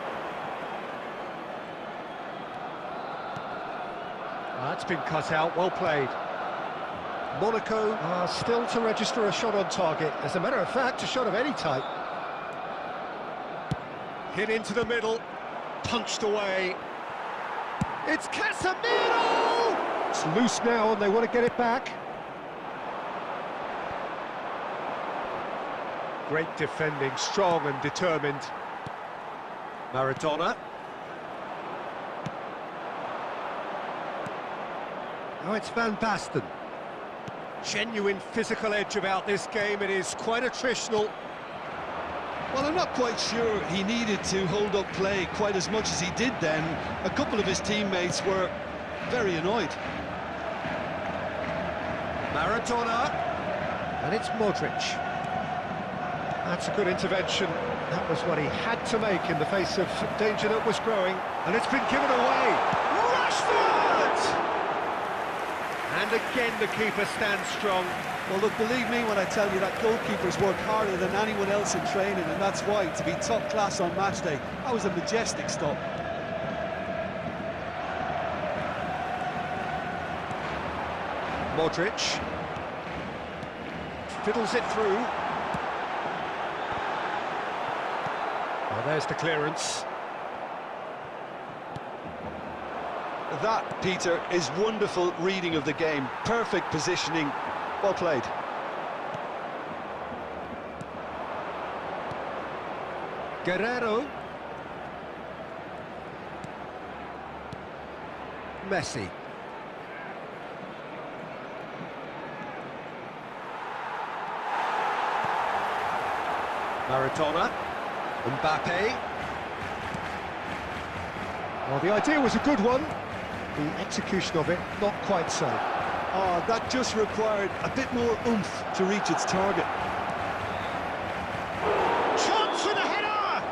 Oh, that's been cut out, well played. Monaco are still to register a shot on target. As a matter of fact, a shot of any type. Hit into the middle, punched away. It's Casemiro! It's loose now and they want to get it back. Great defending, strong and determined. Maradona. Oh, it's Van Basten. Genuine physical edge about this game. It is quite attritional. Well, I'm not quite sure he needed to hold up play quite as much as he did then. A couple of his teammates were very annoyed. Maradona. And it's Modric. That's a good intervention. That was what he had to make in the face of danger that was growing. And it's been given away. Rashford! And again the keeper stands strong. Well, look, believe me when I tell you that goalkeepers work harder than anyone else in training, and that's why, to be top class on match day, that was a majestic stop. Modric. Fiddles it through. Oh, there's the clearance. That, Peter, is wonderful reading of the game. Perfect positioning. Well played. Guerrero. Messi. Maradona. Mbappe. Well, the idea was a good one. The execution of it, not quite so. Oh, that just required a bit more oomph to reach its target. Chance for the header!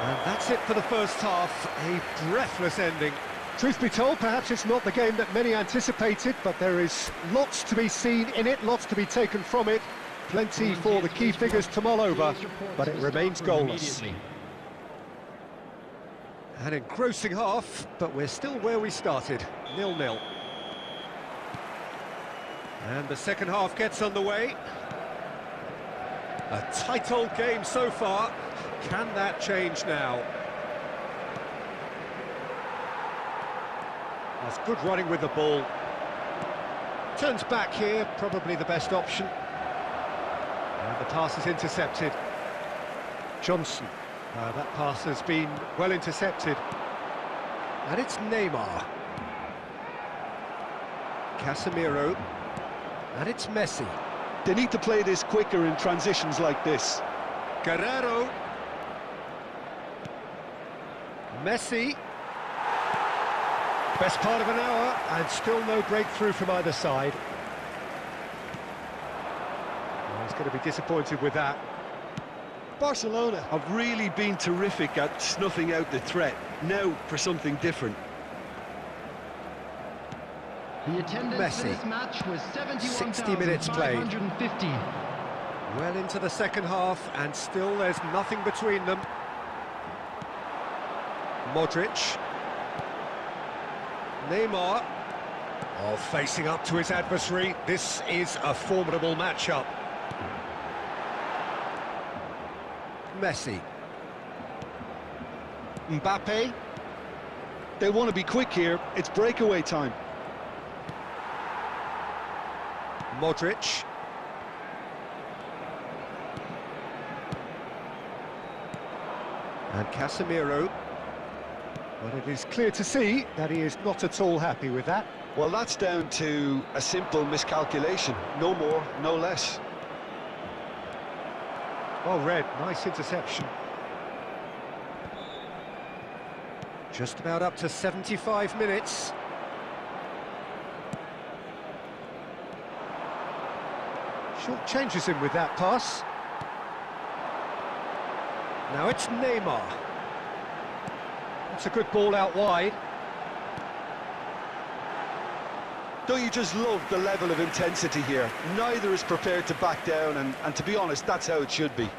And that's it for the first half. A breathless ending. Truth be told, perhaps it's not the game that many anticipated, but there is lots to be seen in it, lots to be taken from it. Plenty for the key figures to mull over, but it remains goalless. An engrossing half, but we're still where we started, 0-0. And the second half gets underway. A tight old game so far. Can that change now? That's good running with the ball. Turns back here, probably the best option. And the pass is intercepted. Johnson. That pass has been well intercepted. And it's Neymar. Casemiro. And it's Messi. They need to play this quicker in transitions like this. Guerrero. Messi. Best part of an hour, and still no breakthrough from either side. Well, he's going to be disappointed with that. Barcelona Have really been terrific at snuffing out the threat. Now for something different. The attendance for Messi. this match was 60 minutes played. 71,550. Well into the second half, and still there's nothing between them. Modric. Neymar. Oh, facing up to his adversary. This is a formidable matchup. Messi. Mbappe. They want to be quick here. It's breakaway time. Modric. And Casemiro. But it is clear to see that he is not at all happy with that. Well, that's down to a simple miscalculation. No more, no less. Well read, nice interception. Just about up to 75 minutes. Short changes him with that pass. Now it's Neymar. That's a good ball out wide. Don't you just love the level of intensity here? Neither is prepared to back down, and to be honest, that's how it should be.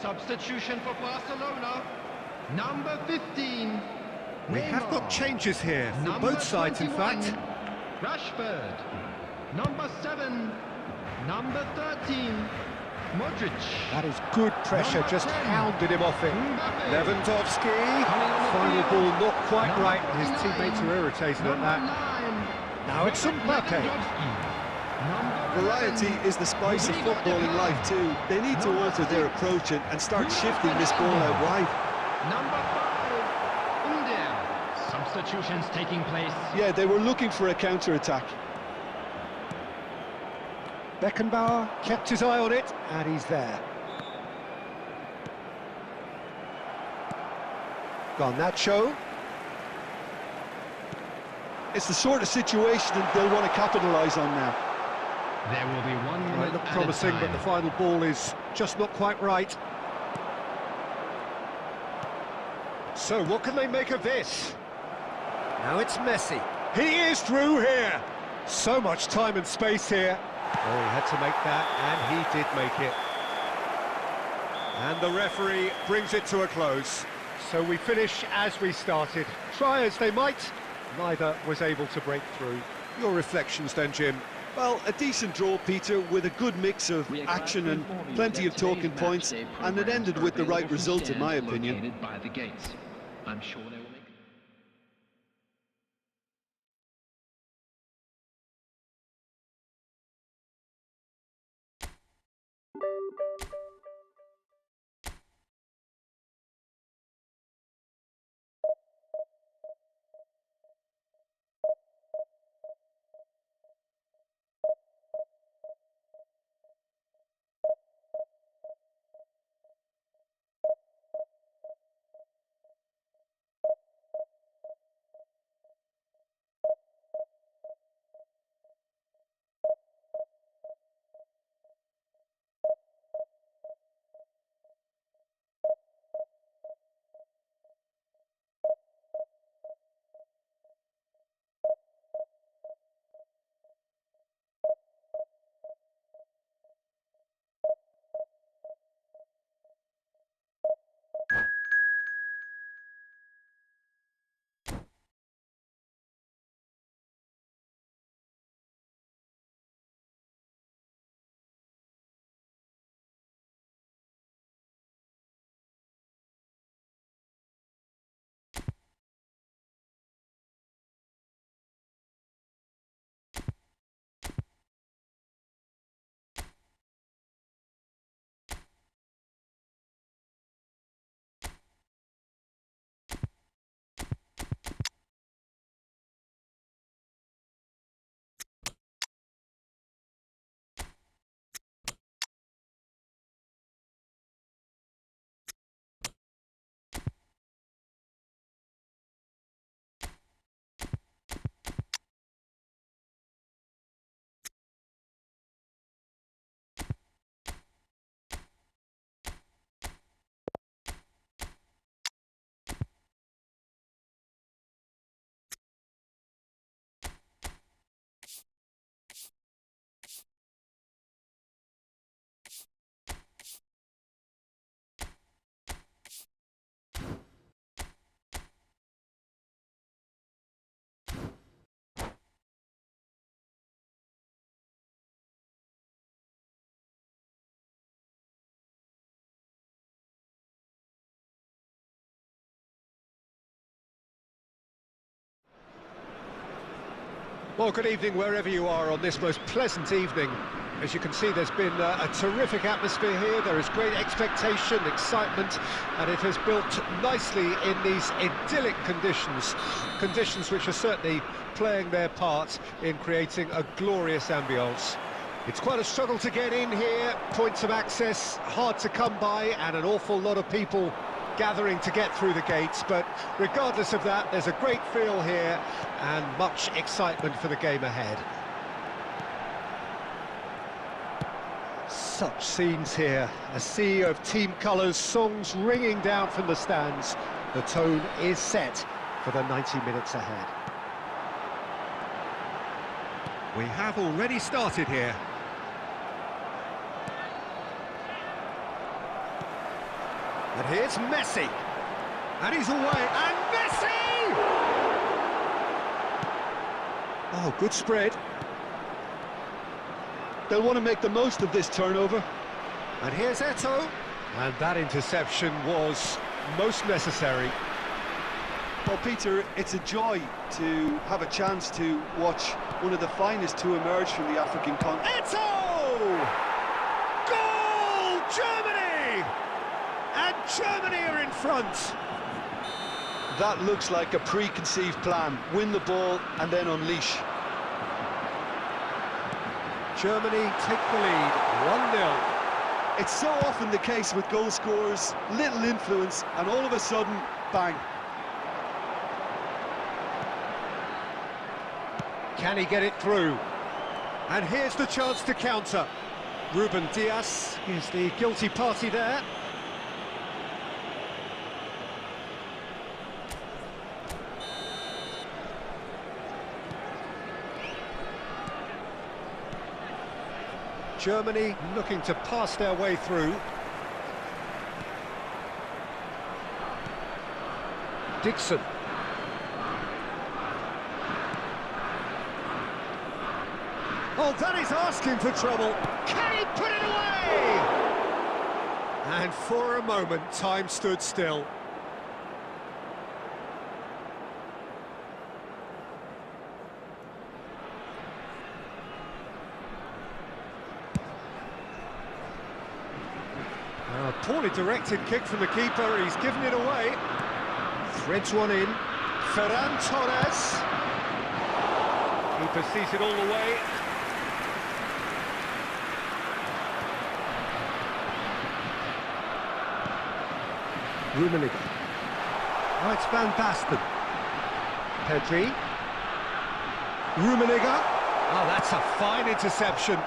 Substitution for Barcelona. Number 15. We Neymar. have got changes here from Number both sides, in 21, fact. Rashford. Number 7. Number 13. Modric. That is good pressure, Number just 10, hounded him off it. Mbappe. Lewandowski, Coming on the final field. ball not quite Number right, his 49, teammates are irritated at Number that. 9. Now it's Mbappe. Lewandowski. Number Variety 11, is the spice of Rodrigo footballing de Paul. life too. They need to Number alter their 6, approach and start Rio shifting this ball Ferdinand. out wide. Number 5. Under. Substitutions taking place. Yeah, they were looking for a counter-attack. Beckenbauer kept his eye on it, and he's there. Garnacho. It's the sort of situation that they'll want to capitalise on now. There will be 1 Well, minute it looked at promising, a but time. the final ball is just not quite right. So what can they make of this? Now it's Messi. He is through here. So much time and space here. Oh, he had to make that, and he did make it. And the referee brings it to a close. So we finish as we started. Try as they might, neither was able to break through. Your reflections then, Jim? Well, a decent draw, Peter, with a good mix of action and plenty of talking points, and it ended with the right result, in my opinion. By the gates. I'm sure they will make Well, good evening wherever you are on this most pleasant evening. As you can see, there's been a terrific atmosphere here. There is great expectation, excitement, and it has built nicely in these idyllic conditions. Conditions which are certainly playing their part in creating a glorious ambience. It's quite a struggle to get in here, points of access hard to come by, and an awful lot of people gathering to get through the gates, but regardless of that, there's a great feel here and much excitement for the game ahead. Such scenes here, a sea of team colours, songs ringing down from the stands. The tone is set for the 90 minutes ahead. We have already started here. And here's Messi. And he's away. And Messi! Oh, good spread. They'll want to make the most of this turnover. And here's Eto'o. And that interception was most necessary. Well, Peter, it's a joy to have a chance to watch one of the finest to emerge from the African continent. Eto'o! Goal! Germany! And Germany are in front. That looks like a preconceived plan. Win the ball and then unleash. Germany take the lead, 1-0. It's so often the case with goal scorers, little influence, and all of a sudden, bang. Can he get it through? And here's the chance to counter. Ruben Dias is the guilty party there. Germany looking to pass their way through. Dixon. Oh, that is asking for trouble. Can he put it away? And for a moment, time stood still. A poorly directed kick from the keeper, he's given it away. Threads one in. Ferran Torres. Keeper sees it all the way. Rummenigge. Oh, it's Van Basten. Pedri. Rummenigge. Oh, that's a fine interception.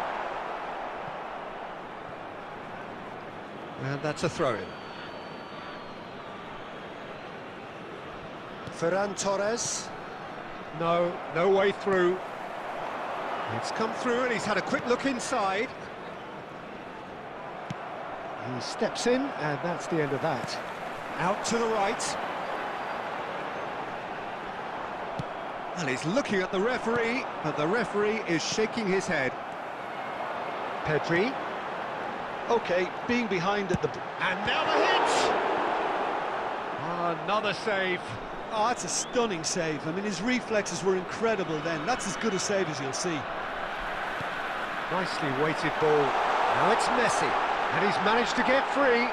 And that's a throw-in. Ferran Torres. No way through. It's come through and he's had a quick look inside. He steps in and that's the end of that. Out to the right. And he's looking at the referee, but the referee is shaking his head. Pedri. Okay, being behind at the... And now the hit! Another save. Oh, that's a stunning save. I mean, his reflexes were incredible then. That's as good a save as you'll see. Nicely weighted ball. Now it's Messi, and he's managed to get free.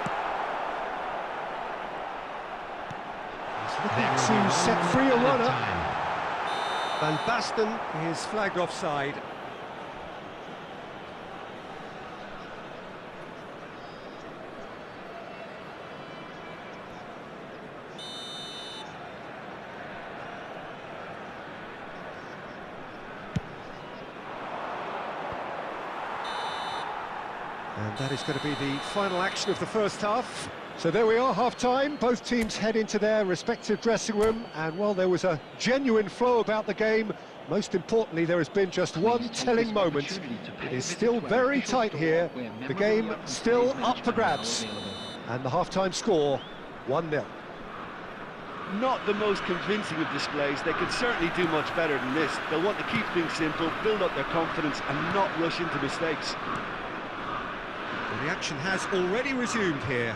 He's looking to set free a runner. Van Basten is flagged offside. And that is going to be the final action of the first half. So there we are, half-time. Both teams head into their respective dressing room. And while there was a genuine flow about the game, most importantly, there has been just one telling moment. It is still very tight here. The game still up for grabs. And the half-time score, 1-0. Not the most convincing of displays. They could certainly do much better than this. They'll want to keep things simple, build up their confidence and not rush into mistakes. Well, the action has already resumed here.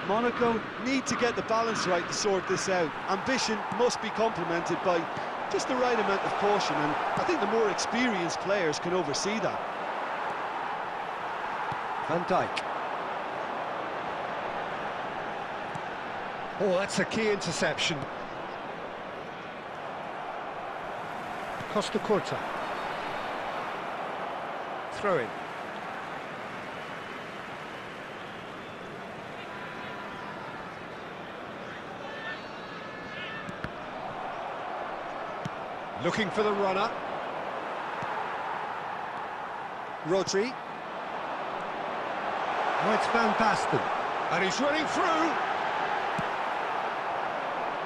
Monaco need to get the balance right to sort this out. Ambition must be complemented by Just the right amount of caution, and I think the more experienced players can oversee that. Van Dijk. Oh, that's a key interception. Costa Curta. Throw in. Looking for the runner. Rodri. Oh, it's Van Basten. And he's running through.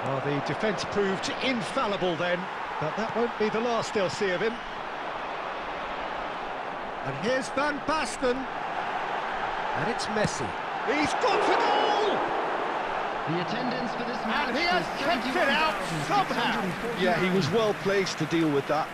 Well, the defence proved infallible then, but that won't be the last they'll see of him. And here's Van Basten. And it's Messi. He's gone for goal! The attendance for this match And he has is kept it out somehow. Yeah, he was well placed to deal with that.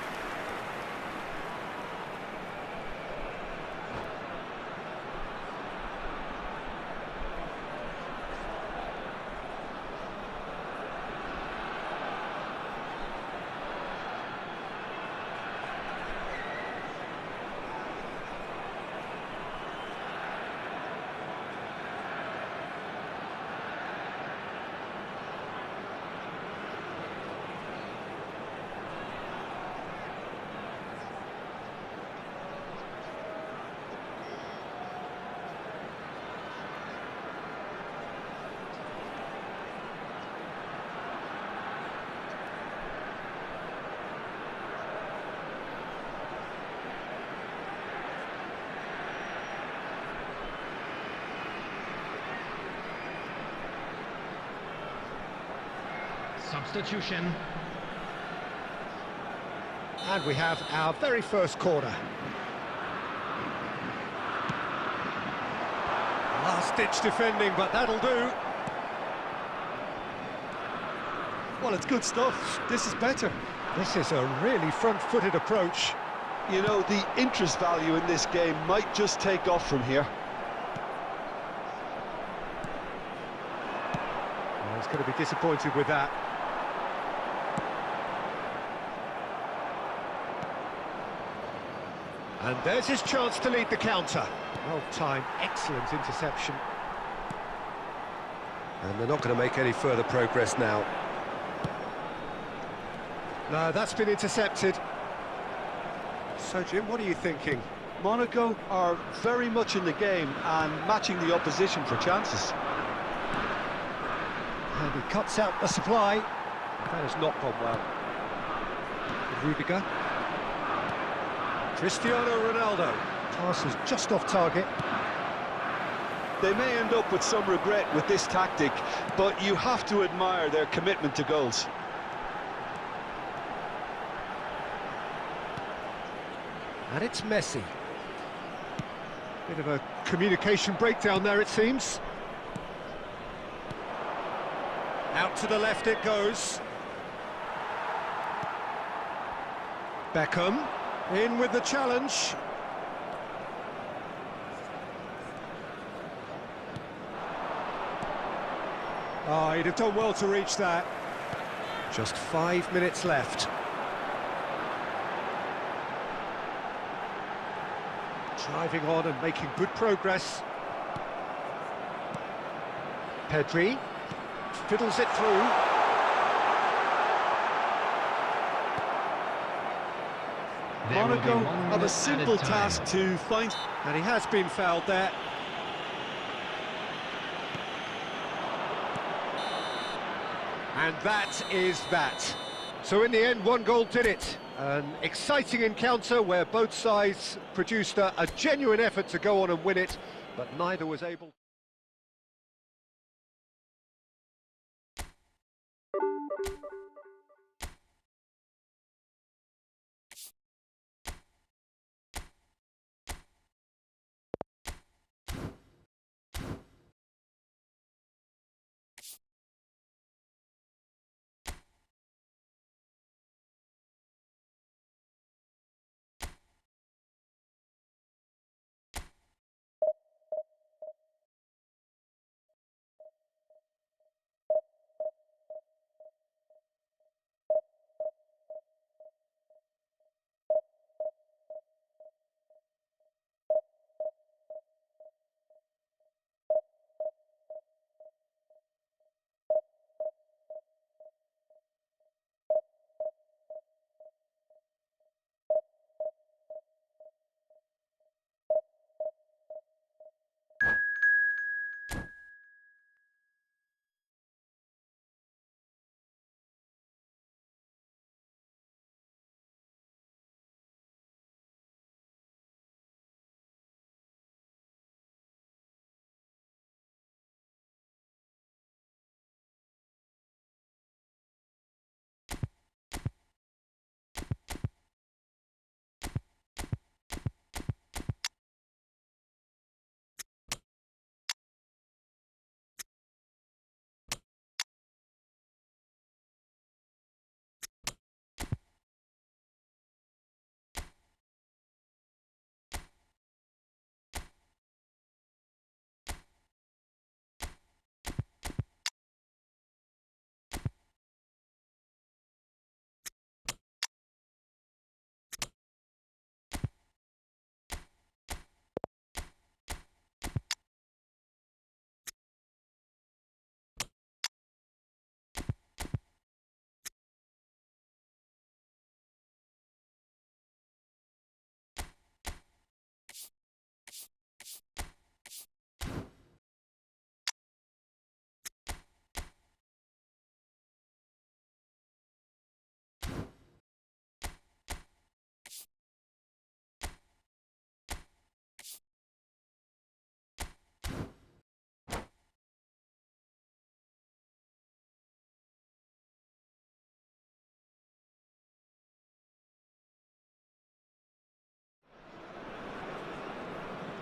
Substitution. And we have our very first corner. Last-ditch defending, but that'll do. Well, it's good stuff. This is better. This is a really front-footed approach. You know, the interest value in this game might just take off from here. Well, he's going to be disappointed with that. And there's his chance to lead the counter. Well timed, excellent interception. And they're not going to make any further progress now. No, that's been intercepted. So, Jim, what are you thinking? Monaco are very much in the game and matching the opposition for chances. And he cuts out the supply. That has not gone well. Rudiger. Cristiano Ronaldo. Pass is just off target. They may end up with some regret with this tactic, but you have to admire their commitment to goals. And it's Messi. Bit of a communication breakdown there, it seems. Out to the left it goes. Beckham. In with the challenge. Oh, he'd have done well to reach that. Just 5 minutes left. Driving on and making good progress. Pedri fiddles it through. Monaco have a simple task to find... And he has been fouled there. And that is that. So in the end, one goal did it. An exciting encounter where both sides produced a genuine effort to go on and win it, but neither was able.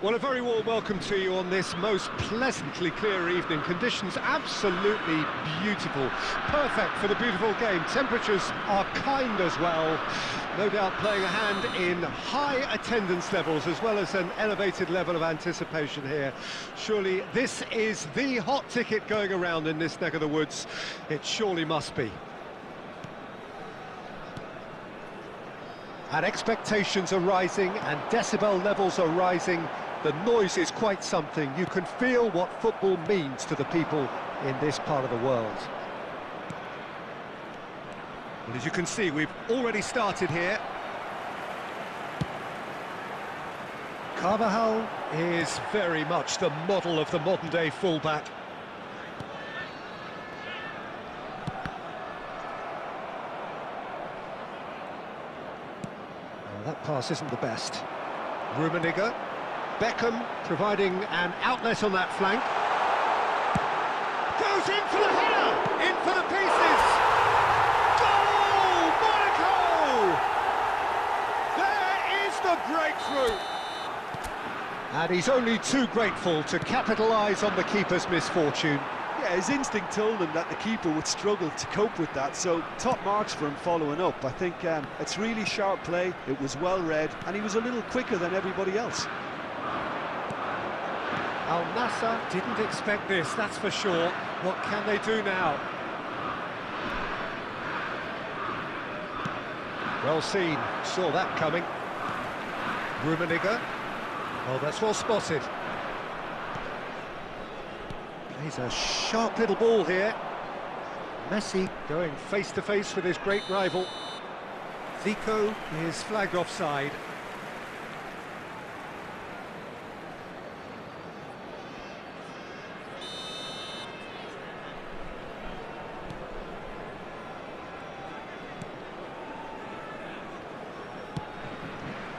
Well, a very warm welcome to you on this most pleasantly clear evening. Conditions absolutely beautiful. Perfect for the beautiful game. Temperatures are kind as well. No doubt playing a hand in high attendance levels as well as an elevated level of anticipation here. Surely this is the hot ticket going around in this neck of the woods. It surely must be. And expectations are rising and decibel levels are rising. The noise is quite something. You can feel what football means to the people in this part of the world. And as you can see, we've already started here. Carvajal is very much the model of the modern-day fullback. Well, that pass isn't the best. Rummenigge. Beckham providing an outlet on that flank. Goes in for the header! In for the pieces! Goal! Monaco! There is the breakthrough! And he's only too grateful to capitalise on the keeper's misfortune. Yeah, his instinct told him that the keeper would struggle to cope with that, so top marks for him following up. I think it's really sharp play, it was well read, and he was a little quicker than everybody else. Al Nassr didn't expect this, that's for sure. What can they do now? Well seen, saw that coming. Rummenigge. Oh, that's well spotted. Plays a sharp little ball here. Messi going face to face with his great rival. Zico is flagged offside.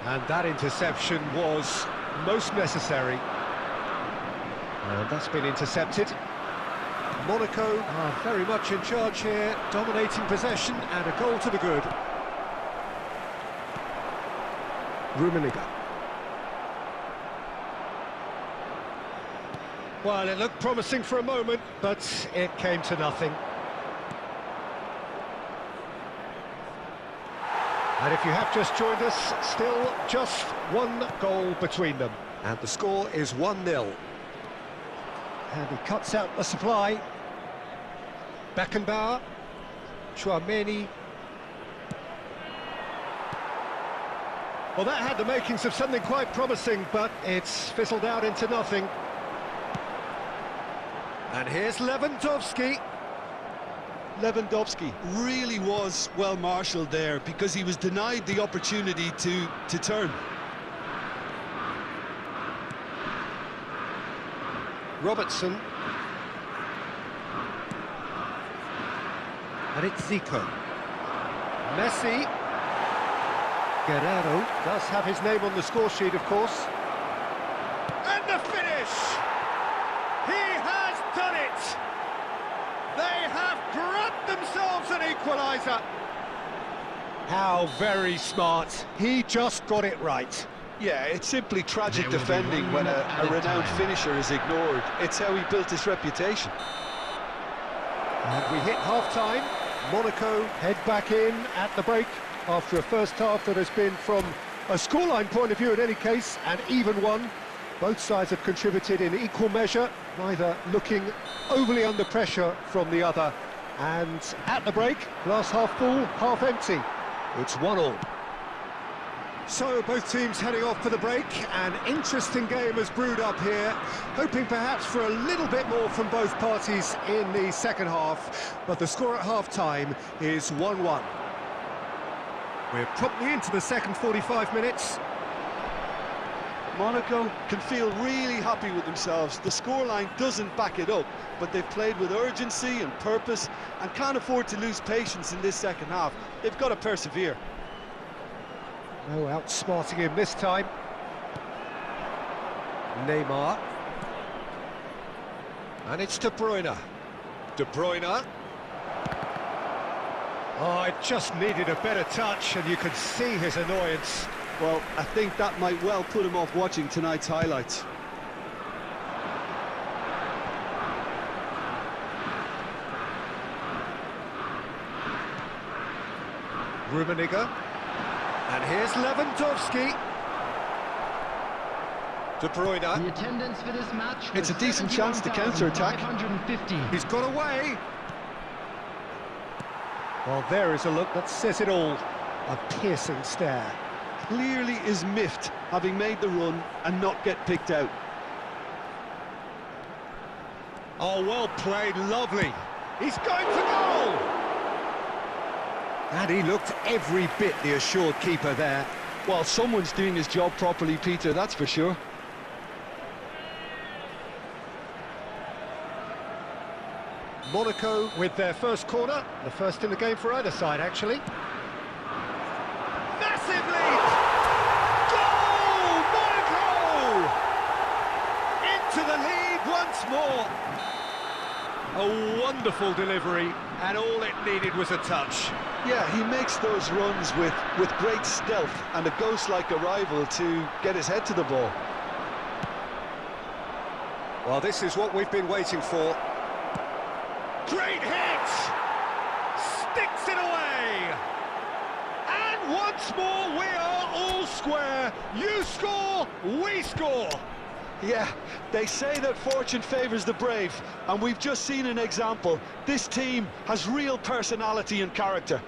And that interception was most necessary. And that's been intercepted. Monaco are very much in charge here, dominating possession and a goal to the good. Rummenigge. Well, it looked promising for a moment, but it came to nothing. And if you have just joined us, still just one goal between them. And the score is 1-0. And he cuts out the supply. Beckenbauer. Chouameni. Well, that had the makings of something quite promising, but it's fizzled out into nothing. And here's Lewandowski. Lewandowski really was well marshalled there because he was denied the opportunity to turn. Robertson. And it's Zico. Messi. Guerrero does have his name on the score sheet, of course. And the finish! He has done it! They have grabbed themselves an equaliser. How very smart. He just got it right. Yeah, it's simply tragic defending when a renowned finisher is ignored. It's how he built his reputation. And we hit half-time. Monaco head back in at the break after a first half that has been, from a scoreline point of view in any case, an even one. Both sides have contributed in equal measure, neither looking overly under pressure from the other. And at the break, glass half full, half empty. It's 1-1. So both teams heading off for the break. An interesting game has brewed up here, hoping perhaps for a little bit more from both parties in the second half, but the score at half-time is 1-1. We're promptly into the second 45 minutes. Monaco can feel really happy with themselves. The scoreline doesn't back it up, but they've played with urgency and purpose and can't afford to lose patience in this second half. They've got to persevere. No outsmarting him this time. Neymar. And it's De Bruyne. De Bruyne. Oh, it just needed a better touch, and you could see his annoyance. Well, I think that might well put him off watching tonight's highlights. Rummenigge. And here's Lewandowski. De Bruyne. The attendance for this match It's a decent chance to counter-attack. 550. He's got away. Well, there is a look that says it all. A piercing stare. Clearly is miffed, having made the run and not get picked out. Oh, well played, lovely. He's going for goal! And he looked every bit the assured keeper there. Well, someone's doing his job properly, Peter, that's for sure. Monaco with their first corner, the first in the game for either side, actually. Massive lead! Goal! Monaco! Into the lead once more. A wonderful delivery, and all it needed was a touch. Yeah, he makes those runs with great stealth and a ghost-like arrival to get his head to the ball. Well, this is what we've been waiting for. Great hit! Sticks it away! And once more we are all square. You score, we score. Yeah, they say that fortune favours the brave, and we've just seen an example. This team has real personality and character.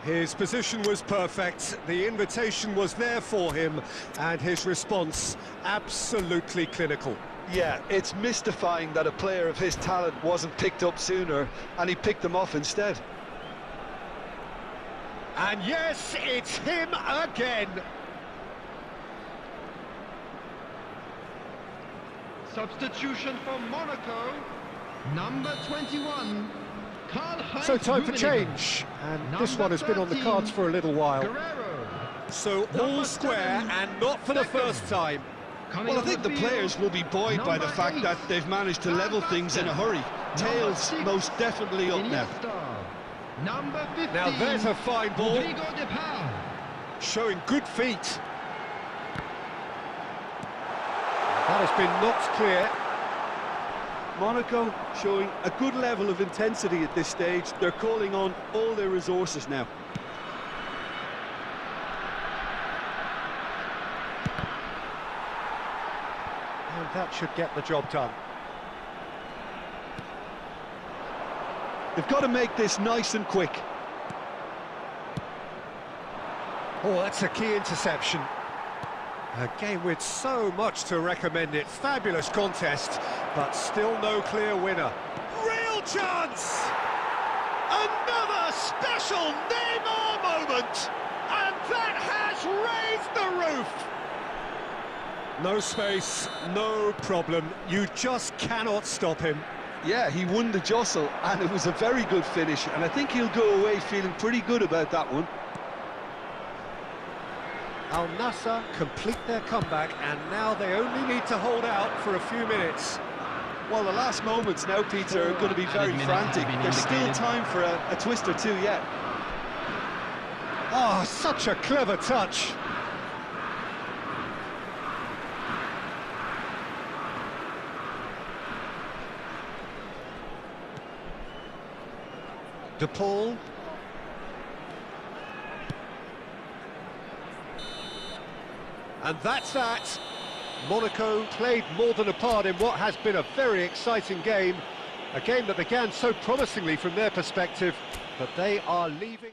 His position was perfect, the invitation was there for him, and his response absolutely clinical. Yeah, it's mystifying that a player of his talent wasn't picked up sooner, and he picked them off instead. And yes, it's him again. Substitution for Monaco, number 21. So time for change, and this one has been on the cards for a little while. Guerrero. So all square, and not for the first time. Well, I think the players will be buoyed by the fact that they've managed to level things in a hurry. Tails most definitely up now. Number 15. Now there's a fine ball, Rodrigo de Paul. showing good feet. That has been knocked clear. Monaco showing a good level of intensity at this stage. They're calling on all their resources now. And that should get the job done. They've got to make this nice and quick. Oh, that's a key interception. A game with so much to recommend it. Fabulous contest, but still no clear winner. Real chance! Another special Neymar moment! And that has raised the roof! No space, no problem. You just cannot stop him. Yeah, he won the jostle, and it was a very good finish, and I think he'll go away feeling pretty good about that one. Al Nassr complete their comeback, and now they only need to hold out for a few minutes. Well, the last moments now, Peter, are going to be very frantic. There's still time for a twist or two yet. Oh, such a clever touch. De Paul. And that's that. Monaco played more than a part in what has been a very exciting game. A game that began so promisingly from their perspective, but they are leaving.